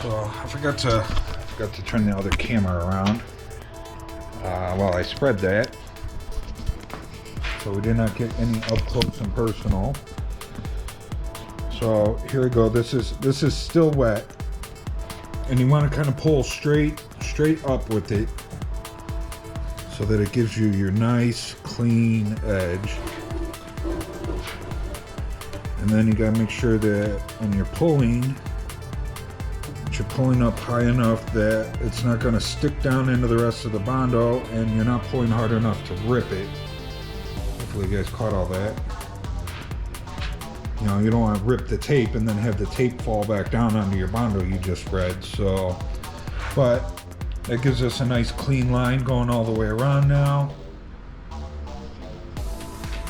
S1: So I forgot to turn the other camera around while I spread that. So we did not get any up close and personal. So here we go. This is still wet, and you want to kind of pull straight up with it so that it gives you your nice clean edge. And then you gotta make sure that when you're pulling, that you're pulling up high enough that it's not gonna stick down into the rest of the Bondo, and you're not pulling hard enough to rip it. Hopefully you guys caught all that. You know, you don't want to rip the tape and then have the tape fall back down onto your Bondo you just spread. So, but that gives us a nice clean line going all the way around now.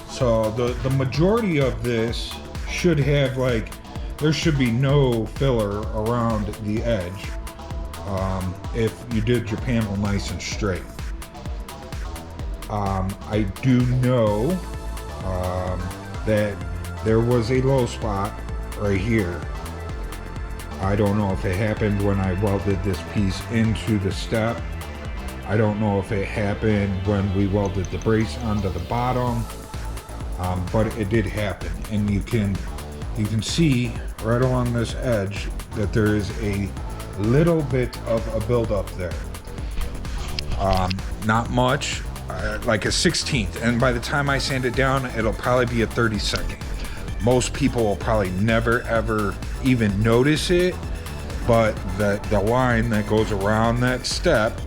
S1: So the majority of this should have, like, there should be no filler around the edge if you did your panel nice and straight. I do know that there was a low spot right here. I don't know if it happened when I welded this piece into the step. I don't know if it happened when we welded the brace onto the bottom, but it did happen. And you can you can see right along this edge that there is a little bit of a buildup there. Not much, like a 16th, and by the time I sand it down, it'll probably be a 32nd. Most people will probably never ever even notice it, but the line that goes around that step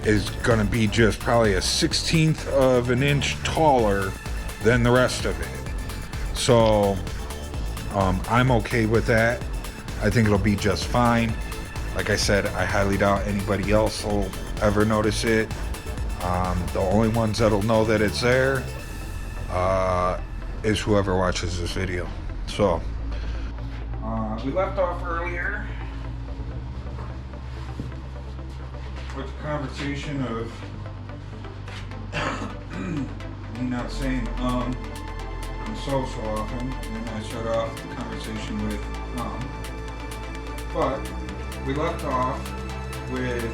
S1: is going to be just probably a 16th of an inch taller than the rest of it. So I'm okay with that. I think it'll be just fine. Like I said, I highly doubt anybody else will ever notice it. The only ones that'll know that it's there is whoever watches this video. So we left off earlier with the conversation of me not saying and so often, and I start off the converation with but we left off with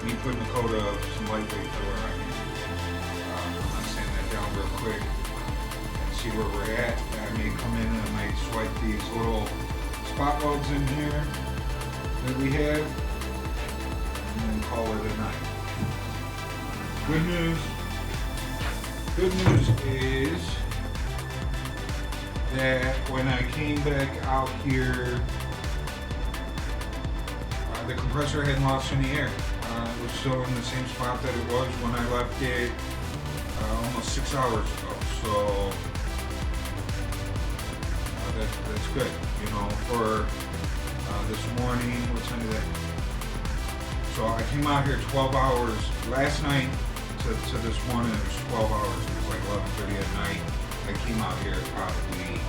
S1: me putting a coat of some lightweight filler on here. I'm gonna sand that down real quick and see where we're at. I may come in and I might swipe these little spot welds in here that we have and then call it a night. Good news is that when I came back out here, the compressor hadn't lost any air. It was still in the same spot that it was when I left it almost 6 hours ago. So that's good, you know, for this morning. What time is that? So I came out here 12 hours last night to this morning. It was 12 hours. It was like 11:30 at night. I came out here probably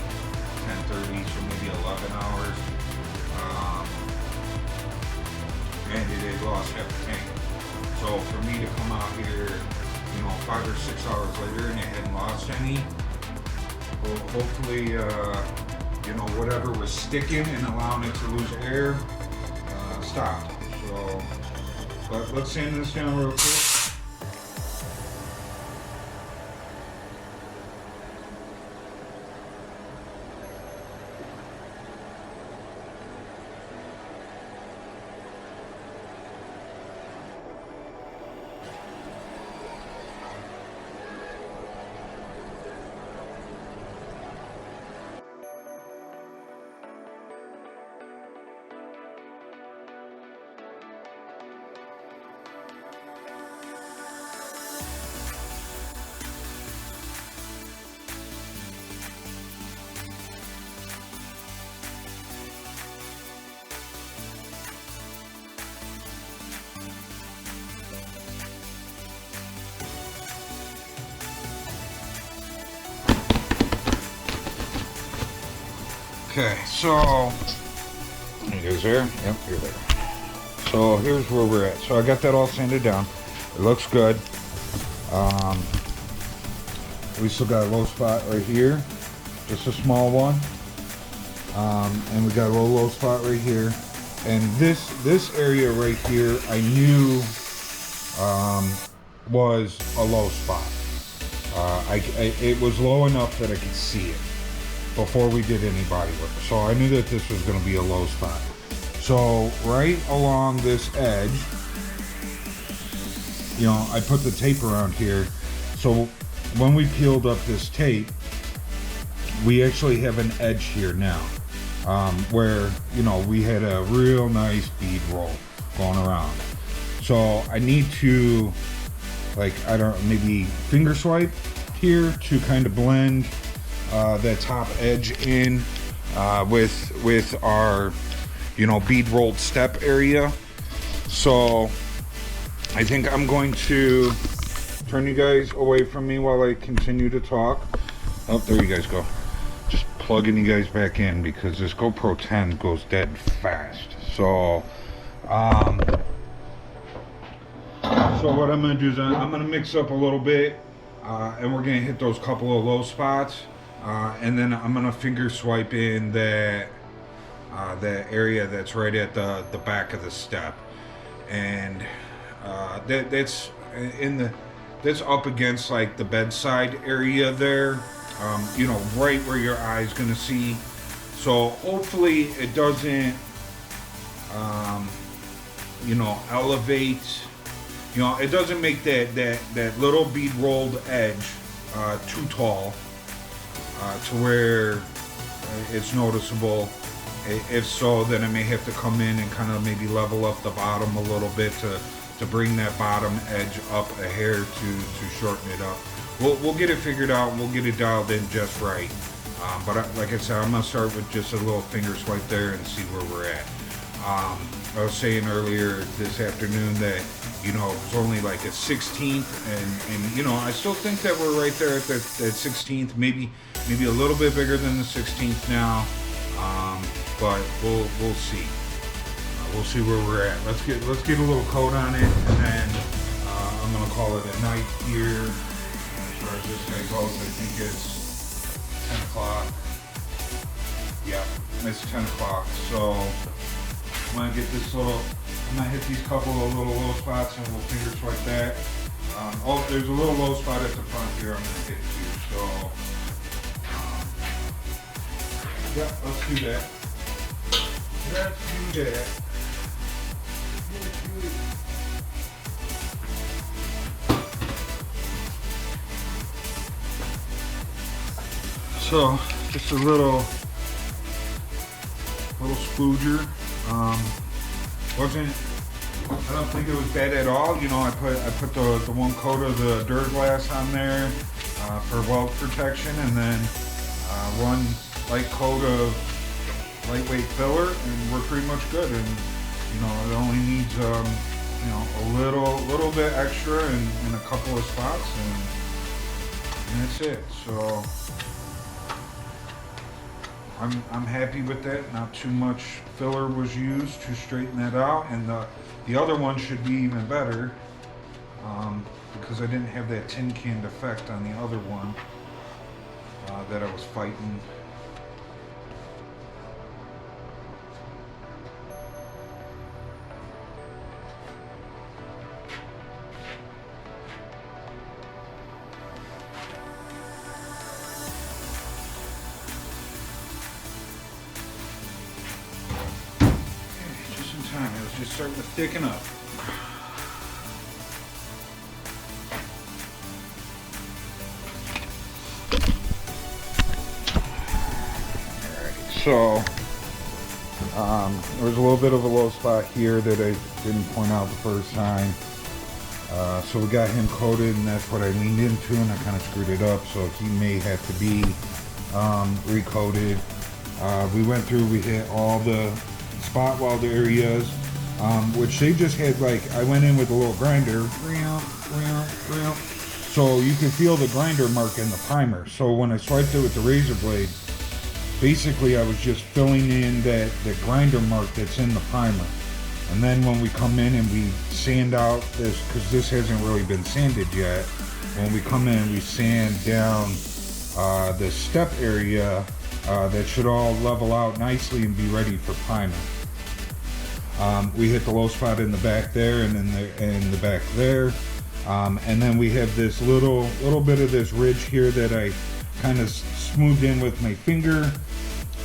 S1: 10:30, so maybe 11 hours. And it had lost half the tank. So for me to come out here, you know, 5 or 6 hours later and it hadn't lost any, well, hopefully, you know, whatever was sticking and allowing it to lose air stopped. So, but let's sand this down real quick. Okay, so you guys there? Yep, you're there. So here's where we're at. So I got that all sanded down. It looks good. We still got a low spot right here, just a small one. And we got a little low spot right here. And this area right here, I knew was a low spot. It was low enough that I could see it before we did any body work. So I knew that this was going to be a low spot. So right along this edge, you know, I put the tape around here. So when we peeled up this tape, we actually have an edge here now, where, you know, we had a real nice bead roll going around. So I need to, like, I don't know, maybe finger swipe here to kind of blend that top edge in with our, you know, bead rolled step area. So I think I'm going to turn you guys away from me while I continue to talk. Oh, there you guys go. Just plugging you guys back in because this GoPro 10 goes dead fast. So so what I'm gonna do is I'm gonna mix up a little bit, and we're gonna hit those couple of low spots, and then I'm gonna finger swipe in that area that's right at the back of the step, and that's in that's up against like the bedside area there, you know, right where your eye's gonna see. So hopefully it doesn't, you know, elevate, you know, it doesn't make that little bead rolled edge too tall to where it's noticeable. If so, then I may have to come in and kind of maybe level up the bottom a little bit to bring that bottom edge up a hair to shorten it up. We'll get it figured out. We'll get it dialed in just right. But like I said, I'm gonna start with just a little finger swipe there and see where we're at. I was saying earlier this afternoon that, you know, it was only like a 16th, and you know, I still think that we're right there at that 16th, maybe a little bit bigger than the 16th now, but we'll see. We'll see where we're at. Let's get a little coat on it, and then I'm gonna call it a night here. As far as this guy goes, I think it's 10 o'clock. Yeah, it's 10 o'clock. So I'm gonna get this little. I'm gonna hit these couple of little low spots, and we'll finger swipe that. Oh, there's a little low spot at the front here. I'm gonna hit too. So yeah, let's do that. Let's do that. So just a little splooger. I don't think it was bad at all. You know, I put the one coat of the Duraglass on there for weld protection, and then one light coat of lightweight filler, and we're pretty much good. And you know, it only needs you know, a little bit extra in a couple of spots, and that's it. So I'm happy with that. Not too much filler was used to straighten that out, and the other one should be even better because I didn't have that tin can effect on the other one that I was fighting. It was just starting to thicken up. Alright, so there was a little bit of a low spot here that I didn't point out the first time. So we got him coated, and that's what I leaned into, and I kind of screwed it up, so he may have to be recoated. We went through, we hit all the spot weld areas, which they just had, like, I went in with a little grinder, so you can feel the grinder mark in the primer. So when I swiped it with the razor blade, basically I was just filling in the grinder mark that's in the primer. And then when we come in and we sand out this, because this hasn't really been sanded yet, when we come in and we sand down the step area, that should all level out nicely and be ready for primer. We hit the low spot in the back there, and in the back there, and then we have this little bit of this ridge here that I kind of smoothed in with my finger,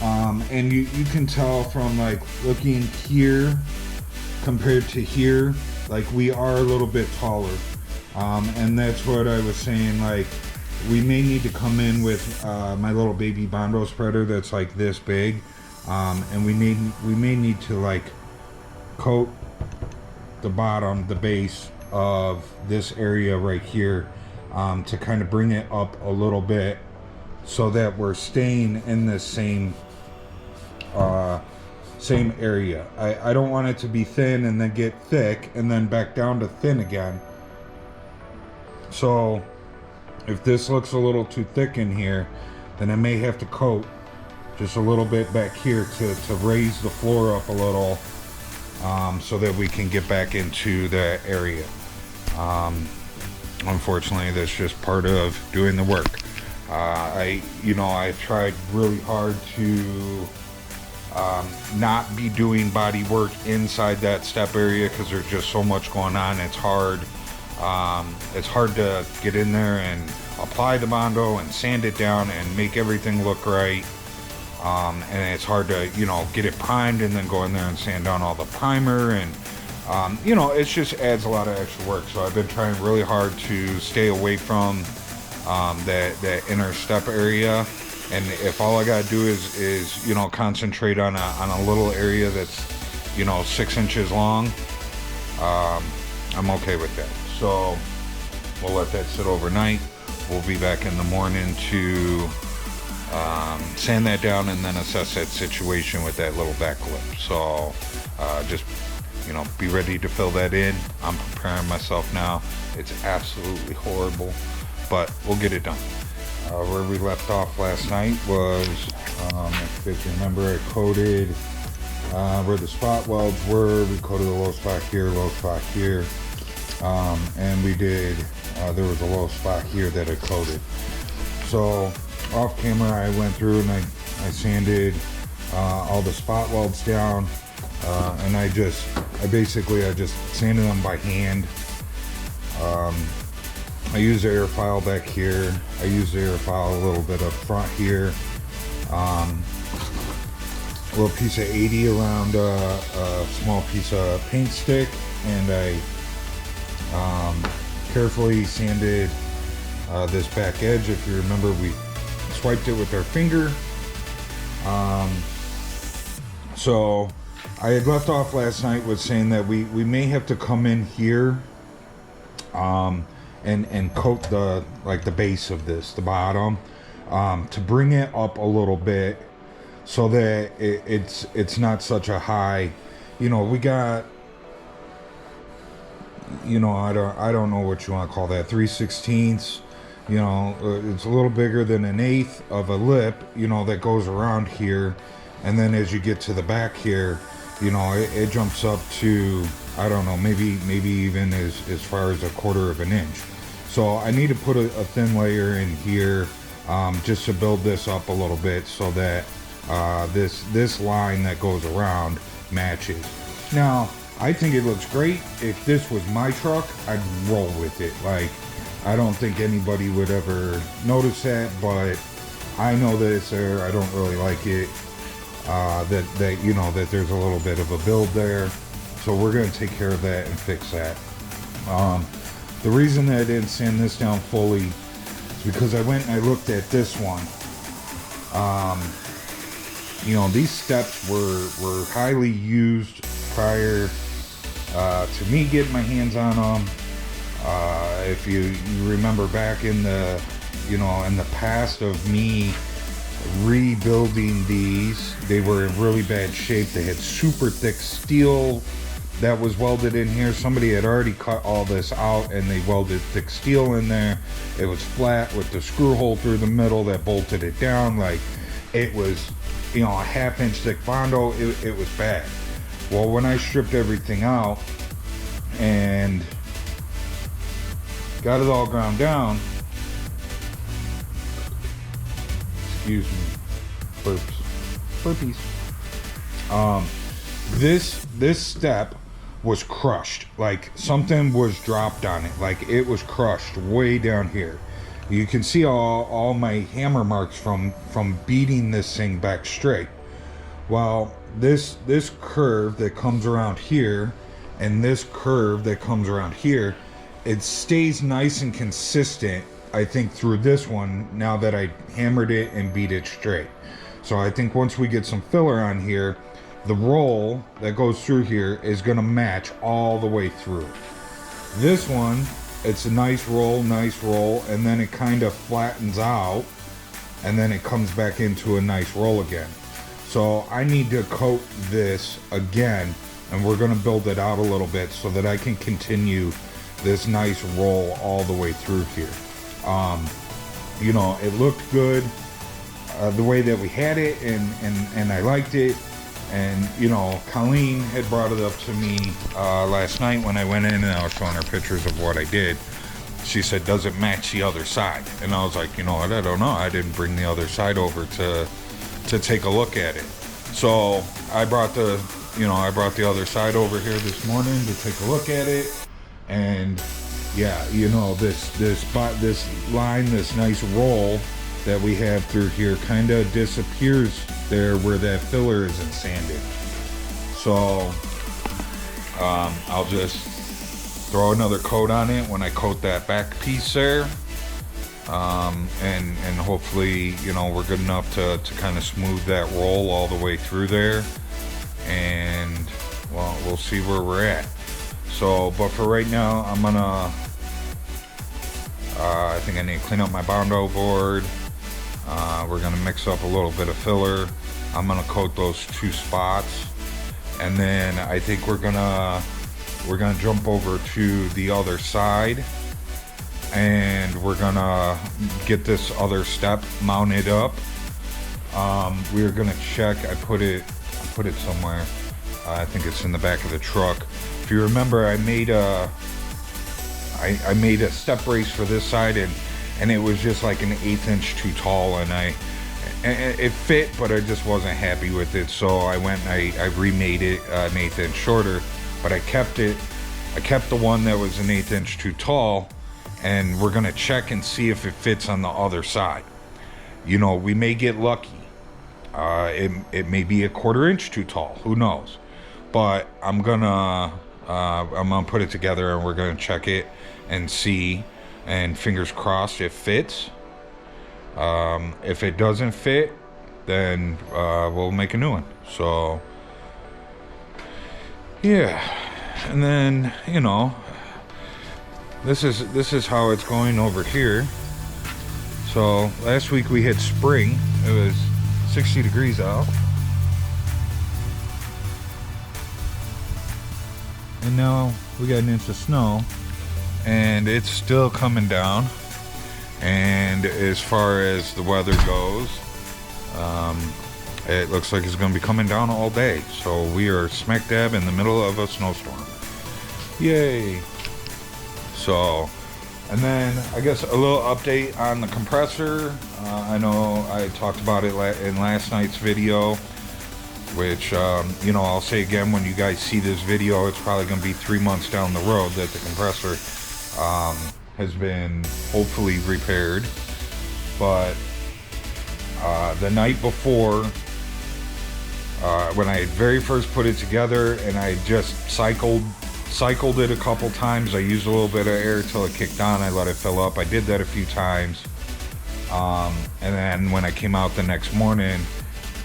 S1: and you can tell from, like, looking here compared to here, like, we are a little bit taller, and that's what I was saying, like, we may need to come in with my little baby Bondo spreader that's like this big, and we may need to, like, coat the bottom, the base of this area right here, to kind of bring it up a little bit so that we're staying in this same area. I don't want it to be thin and then get thick and then back down to thin again. So if this looks a little too thick in here, then I may have to coat just a little bit back here to raise the floor up a little, so that we can get back into that area. Unfortunately, that's just part of doing the work. I tried really hard to not be doing body work inside that step area because there's just so much going on. It's hard. It's hard to get in there and apply the Bondo and sand it down and make everything look right. And it's hard to, you know, get it primed and then go in there and sand down all the primer, and you know, it just adds a lot of extra work. So I've been trying really hard to stay away from that inner step area, and if all I gotta do is you know, concentrate on a little area that's, you know, 6 inches long, I'm okay with that. So we'll let that sit overnight. We'll be back in the morning to sand that down and then assess that situation with that little back lip. So just, you know, be ready to fill that in. I'm preparing myself now. It's absolutely horrible, but we'll get it done. Where we left off last night was, if you remember, I coated where the spot welds were. We coated a low spot here, low spot here, and we did, there was a low spot here that I coated. So off camera I went through and I sanded all the spot welds down, and I just sanded them by hand. I used the air file back here. I used the air file a little bit up front here. A little piece of 80 around a small piece of paint stick, and I carefully sanded this back edge. If you remember, we swiped it with our finger. So I had left off last night with saying that we may have to come in here and coat the base of this, the bottom, to bring it up a little bit so that it's not such a high, you know, we got, you know, I don't know what you want to call that, 3/16, you know, it's a little bigger than 1/8 of a lip, you know, that goes around here, and then as you get to the back here, you know, it jumps up to, I don't know, maybe even as far as 1/4 of an inch. So I need to put a thin layer in here, just to build this up a little bit so that this line that goes around matches. Now, I think it looks great. If this was my truck, I'd roll with it. Like, I don't think anybody would ever notice that, but I know that it's there. I don't really like it. That you know, that there's a little bit of a build there. So we're going to take care of that and fix that. The reason that I didn't sand this down fully is because I went and I looked at this one. You know, these steps were highly used prior to me getting my hands on them. If you remember back in the, you know, in the past of me rebuilding these, they were in really bad shape. They had super thick steel that was welded in here. Somebody had already cut all this out and they welded thick steel in there. It was flat with the screw hole through the middle that bolted it down. Like, it was, you know, a 1/2 inch thick Bondo. It was bad. Well, when I stripped everything out and got it all ground down, excuse me, burpees. This step was crushed. Like, something was dropped on it. Like, it was crushed way down here. You can see all my hammer marks from beating this thing back straight. Well, this curve that comes around here and this curve that comes around here, it stays nice and consistent, I think, through this one, now that I hammered it and beat it straight. So I think once we get some filler on here, the roll that goes through here is going to match all the way through. This one, it's a nice roll, and then it kind of flattens out, and then it comes back into a nice roll again. So I need to coat this again, and we're going to build it out a little bit so that I can continue this nice roll all the way through here. You know, it looked good the way that we had it, and I liked it. And, you know, Colleen had brought it up to me last night when I went in and I was showing her pictures of what I did. She said, does it match the other side? And I was like, you know what, I don't know. I didn't bring the other side over to take a look at it. So I brought the other side over here this morning to take a look at it. And yeah, you know, this line, this nice roll that we have through here kind of disappears there where that filler isn't sanded. So I'll just throw another coat on it when I coat that back piece there, and hopefully, you know, we're good enough to kind of smooth that roll all the way through there, and well, we'll see where we're at. So, but for right now, I'm gonna I think I need to clean up my Bondo board. We're gonna mix up a little bit of filler. I'm gonna coat those 2 spots, and then I think we're gonna jump over to the other side, and we're gonna get this other step mounted up. We're gonna check. I put it somewhere. I think it's in the back of the truck. If you remember, I made a step brace for this side, and it was just like an 1/8 inch too tall, and it fit, but I just wasn't happy with it. So I went and I remade it an 1/8 inch shorter, but I kept the one that was an 1/8 inch too tall, and we're gonna check and see if it fits on the other side. You know, we may get lucky. It may be a 1/4 inch too tall, who knows? But I'm gonna put it together, and we're gonna check it and see, and fingers crossed it fits. If it doesn't fit, then we'll make a new one. So yeah, and then, you know, this is how it's going over here. So last week we hit spring. It was 60 degrees out, and now we got an inch of snow, and it's still coming down. And as far as the weather goes, it looks like it's going to be coming down all day. So we are smack dab in the middle of a snowstorm. Yay! So, and then I guess a little update on the compressor. I know I talked about it in last night's video, which, you know, I'll say again, when you guys see this video, it's probably going to be 3 months down the road that the compressor has been hopefully repaired. But the night before, when I very first put it together, and I just cycled it a couple times, I used a little bit of air till it kicked on. I let it fill up. I did that a few times, and then when I came out the next morning,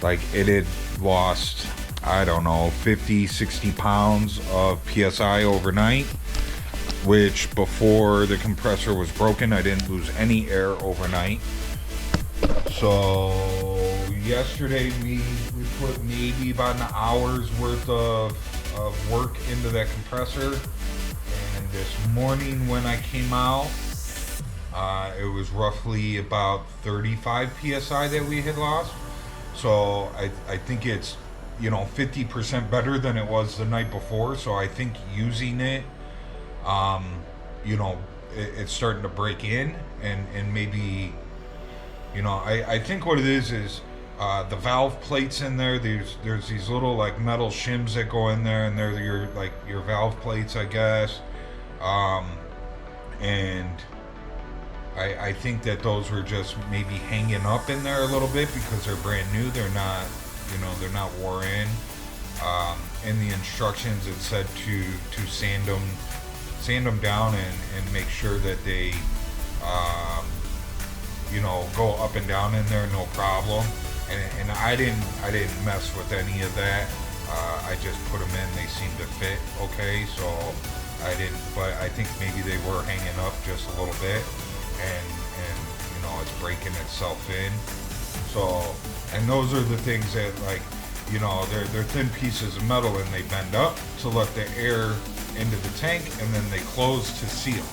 S1: like, it had lost, I don't know, 50-60 pounds of PSI overnight, which before the compressor was broken, I didn't lose any air overnight. So yesterday we put maybe about an hour's worth of work into that compressor, and this morning when I came out, it was roughly about 35 PSI that we had lost. So I think it's, you know, 50% better than it was the night before. So I think using it, you know, it's starting to break in, and maybe, you know, I think what it is the valve plates in there. There's these little like metal shims that go in there, and they're your valve plates, I guess. And I think that those were just maybe hanging up in there a little bit because they're brand new. They're not, you know, they're not wore in. In the instructions it said to sand them down and make sure that they you know, go up and down in there, no problem. And I didn't mess with any of that. I just put them in. They seemed to fit okay, so I didn't. But I think maybe they were hanging up just a little bit, and you know, it's breaking itself in. So, and those are the things that, like, you know, they're thin pieces of metal, and they bend up to let the air into the tank, and then they close to seal.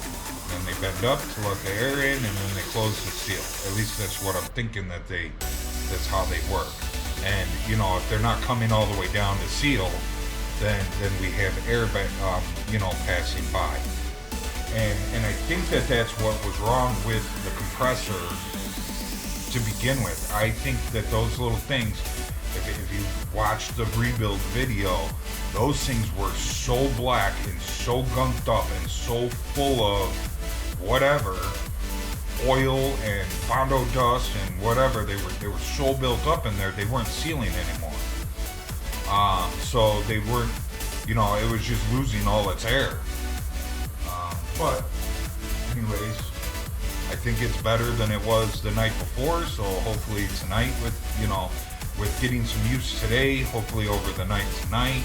S1: And they bend up to let the air in, and then they close to seal. At least that's what I'm thinking, that's how they work. And, you know, if they're not coming all the way down to seal, then we have air, you know, passing by. And I think that's what was wrong with the compressor to begin with. I think that those little things, if you watch the rebuild video, those things were so black and so gunked up and so full of whatever, oil and Bondo dust and whatever. They were so built up in there, they weren't sealing anymore. So they weren't, you know, it was just losing all its air. But anyways, I think it's better than it was the night before, so hopefully tonight with getting some use today, hopefully over the night tonight,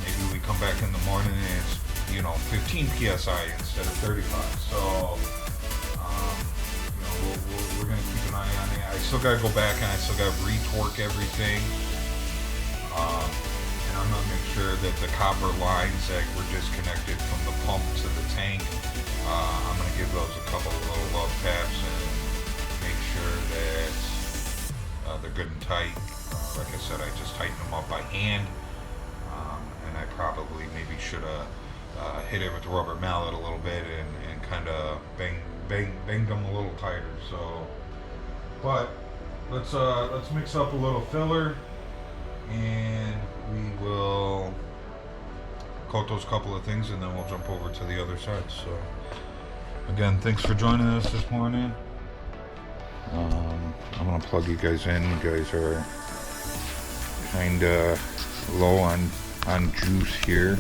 S1: maybe we come back in the morning and it's, 15 PSI instead of 35. So, we're going to keep an eye on it. I still got to go back and I still got to retorque everything. And I'm going to make sure that the copper lines that were disconnected from the pump to the tank, I'm going to give those a couple of little love taps and make sure that they're good and tight. Like I said, I just tightened them up by hand, and I probably maybe should have hit it with the rubber mallet a little bit and kind of banged them a little tighter. So, but let's mix up a little filler, and we will coat those couple of things, and then we'll jump over to the other side. So, again, thanks for joining us this morning. I'm gonna plug you guys in. You guys are kinda low on juice here.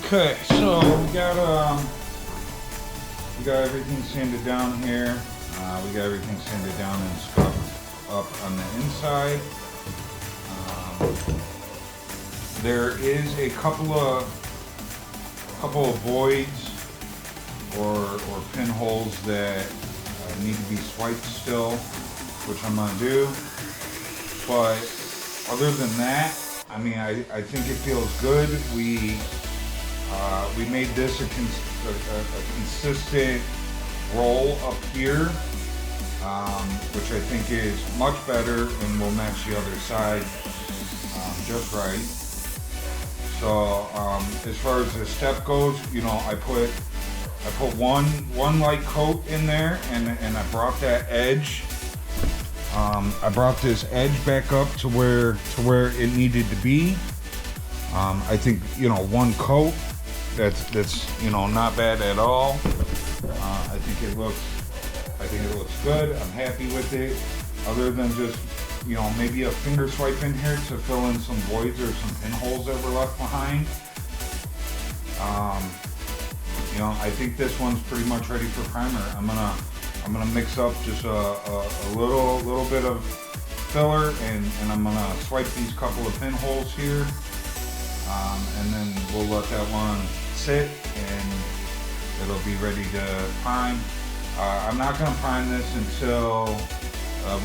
S1: Okay, so we got everything sanded down here. We got everything sanded down and scuffed up on the inside. There is a couple of voids or pinholes that need to be swiped still, which I'm gonna do. But other than that, I mean, I think it feels good. We made this a consistent roll up here, which I think is much better and will match the other side just right. So as far as the step goes, I put one light coat in there, and I brought that edge. I brought this edge back up to where it needed to be. I think one coat. That's not bad at all. I think it looks good. I'm happy with it. Other than just you know, maybe a finger swipe in here to fill in some voids or some pinholes that were left behind. You know, I think this one's pretty much ready for primer. I'm gonna mix up just a little bit of filler, and I'm gonna swipe these couple of pinholes here, and then we'll let that one sit and it'll be ready to prime. I'm not gonna prime this until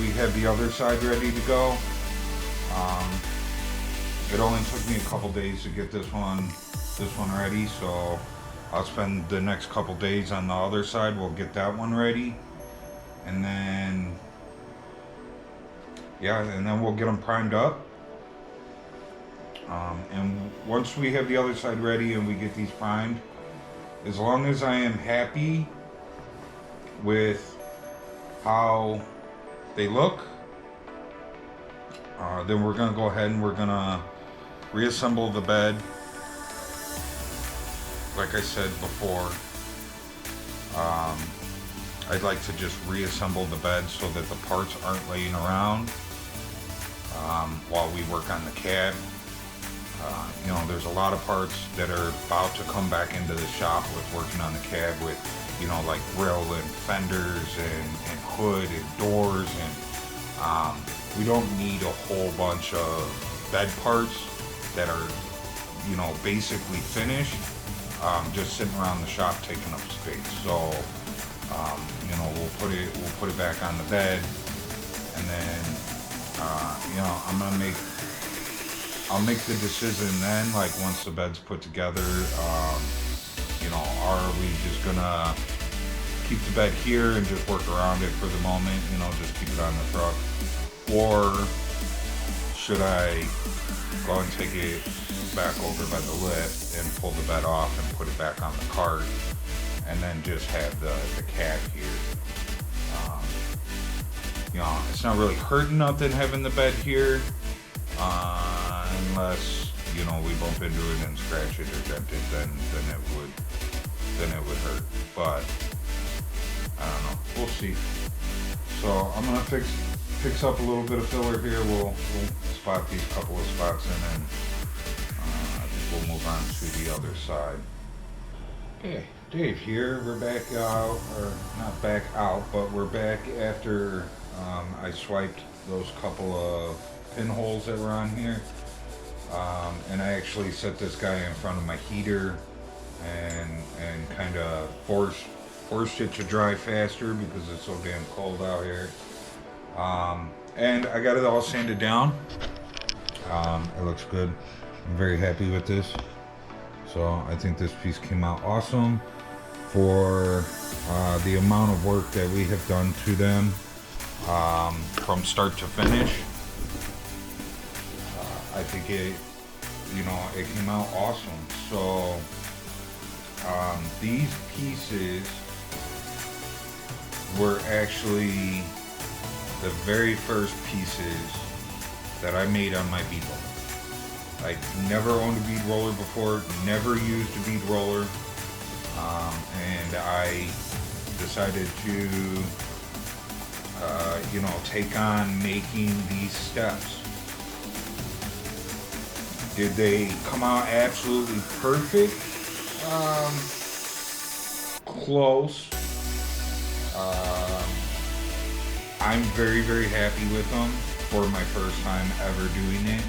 S1: we have the other side ready to go. It only took me a couple days to get this one ready, so I'll spend the next couple days on the other side. We'll get that one ready, and then yeah, and then we'll get them primed up. And once we have the other side ready and we get these primed, as long as I am happy with how they look, then we're gonna go ahead and we're gonna reassemble the bed. Like I said before, I'd like to just reassemble the bed so that the parts aren't laying around while we work on the cab. You know, there's a lot of parts that are about to come back into the shop with working on the cab, with, you know, like grill and fenders and hood and doors, and we don't need a whole bunch of bed parts that are, you know, basically finished, just sitting around the shop taking up space. So you know, we'll put it back on the bed, and then you know, I'll make the decision then, like once the bed's put together. You know, are we just gonna keep the bed here and just work around it for the moment, you know, just keep it on the truck, or should I go and take it back over by the lift and pull the bed off and put it back on the cart, and then just have the cab here? You know, it's not really hurting nothing having the bed here, unless, you know, we bump into it and scratch it or dent it, then it would hurt. But I don't know, we'll see. So I'm gonna fix up a little bit of filler here. We'll spot these couple of spots, and then I think we'll move on to the other side. Okay, Dave here. We're back out, or not back out, but we're back after I swiped those couple of pinholes that were on here, and I actually set this guy in front of my heater and kind of forced it to dry faster because it's so damn cold out here. And I got it all sanded down. It looks good. I'm very happy with this. So I think this piece came out awesome for the amount of work that we have done to them, from start to finish. I think it came out awesome. So these pieces were actually the very first pieces that I made on my bead roller. I never owned a bead roller before, never used a bead roller, and I decided to take on making these steps. Did they come out absolutely perfect? Close. I'm very, very happy with them for my first time ever doing it.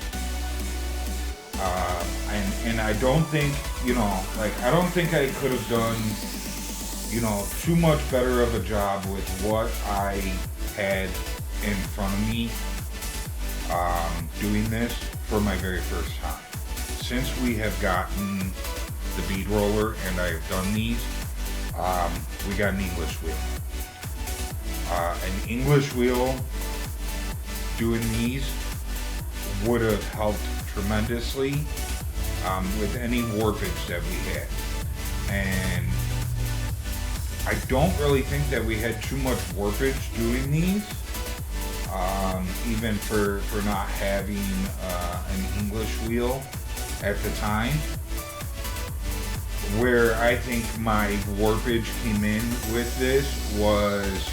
S1: And I don't think, I don't think I could have done, too much better of a job with what I had in front of me, doing this for my very first time. Since we have gotten the bead roller and I've done these, we got an English wheel. An English wheel doing these would have helped tremendously with any warpage that we had. And I don't really think that we had too much warpage doing these, even for not having an English wheel at the time. Where I think my warpage came in with this was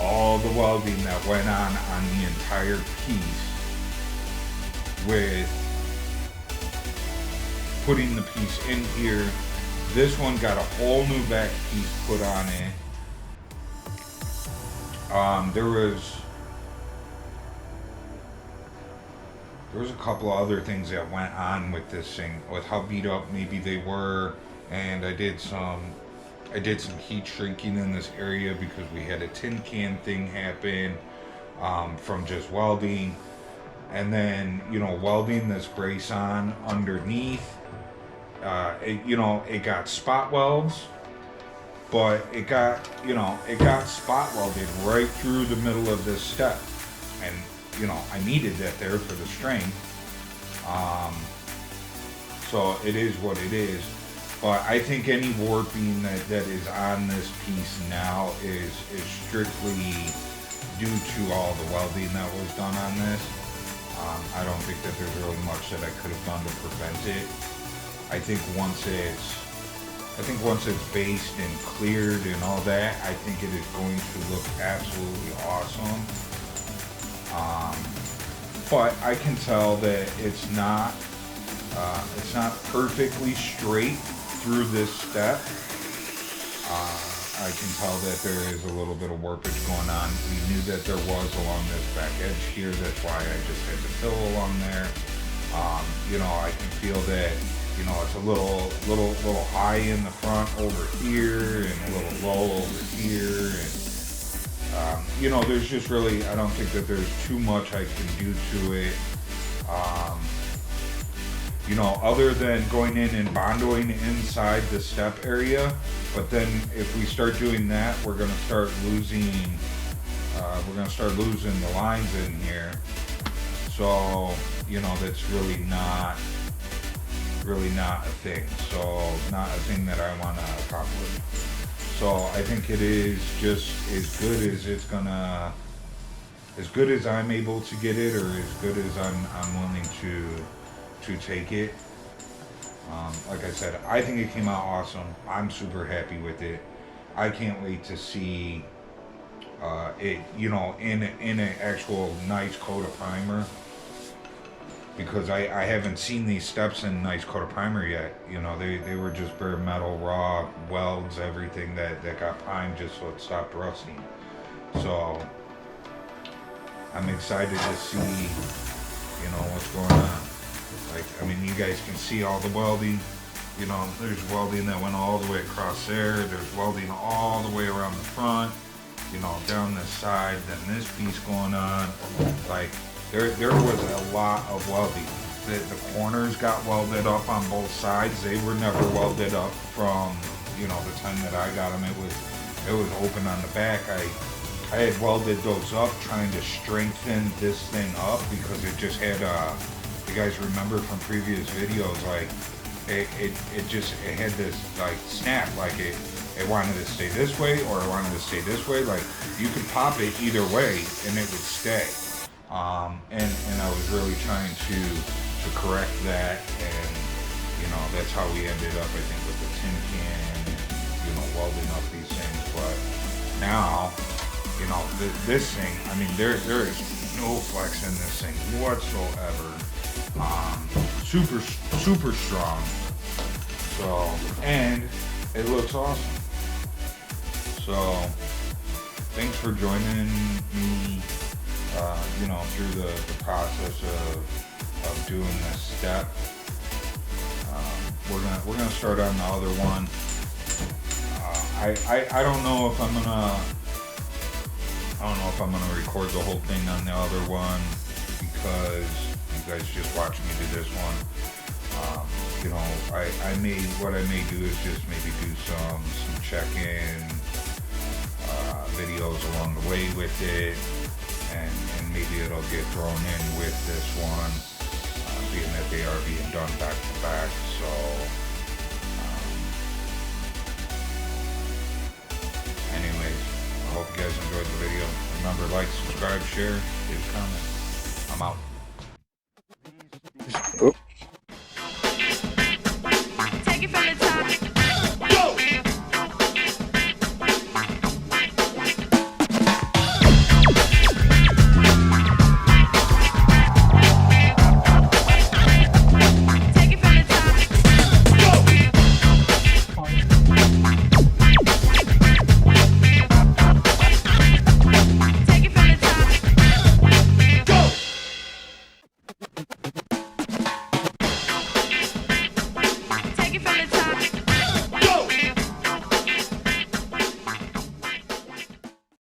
S1: all the welding that went on the entire piece with putting the piece in here. This one got a whole new back piece put on it. There was a couple of other things that went on with this thing, with how beat up maybe they were, and I did some heat shrinking in this area because we had a tin can thing happen from just welding, and then welding this brace on underneath. It got spot welds, but it got spot welded right through the middle of this step, and I needed that there for the strength. So it is what it is. But I think any warping that is on this piece now is strictly due to all the welding that was done on this. I don't think that there's really much that I could have done to prevent it. I think once it's based and cleared and all that, I think it is going to look absolutely awesome. But I can tell that it's not perfectly straight through this step. I can tell that there is a little bit of warpage going on. We knew that there was along this back edge here. That's why I just had the fill along there. I can feel that it's a little high in the front over here and a little low over here, and there's just really, I don't think that there's too much I can do to it. Other than going in and bondoing inside the step area. But then if we start doing that, we're gonna start losing the lines in here. So, that's really not a thing. So not a thing that I want to accomplish. So I think it is just as good as I'm able to get it, or as good as I'm willing to take it. Like I said, I think it came out awesome. I'm super happy with it. I can't wait to see it, in an actual nice coat of primer, because I haven't seen these steps in nice coat of primer yet. They were just bare metal, raw welds, everything that got primed just so it stopped rusting. So I'm excited to see, what's going on. You guys can see all the welding. There's welding that went all the way across there. There's welding all the way around the front, down this side, then this piece going on. There was a lot of welding. The corners got welded up on both sides. They were never welded up from, the time that I got them. It was open on the back. I had welded those up trying to strengthen this thing up because it just had you guys remember from previous videos, it had this snap, it wanted to stay this way or it wanted to stay this way. You could pop it either way and it would stay. And I was really trying to correct that, and that's how we ended up, I think, with the tin can and welding up these things. But now, this thing, there is no flex in this thing whatsoever. Super strong. So, and it looks awesome. So, thanks for joining me, through the process of doing this step. We're gonna start on the other one. I don't know if I'm gonna record the whole thing on the other one, because you guys just watch me do this one. What I may do is just maybe do some check-in videos along the way with it, and maybe it'll get thrown in with this one, being that they are being done back to back. So anyways, I hope you guys enjoyed the video. Remember, like, subscribe, share, leave a comment. I'm out.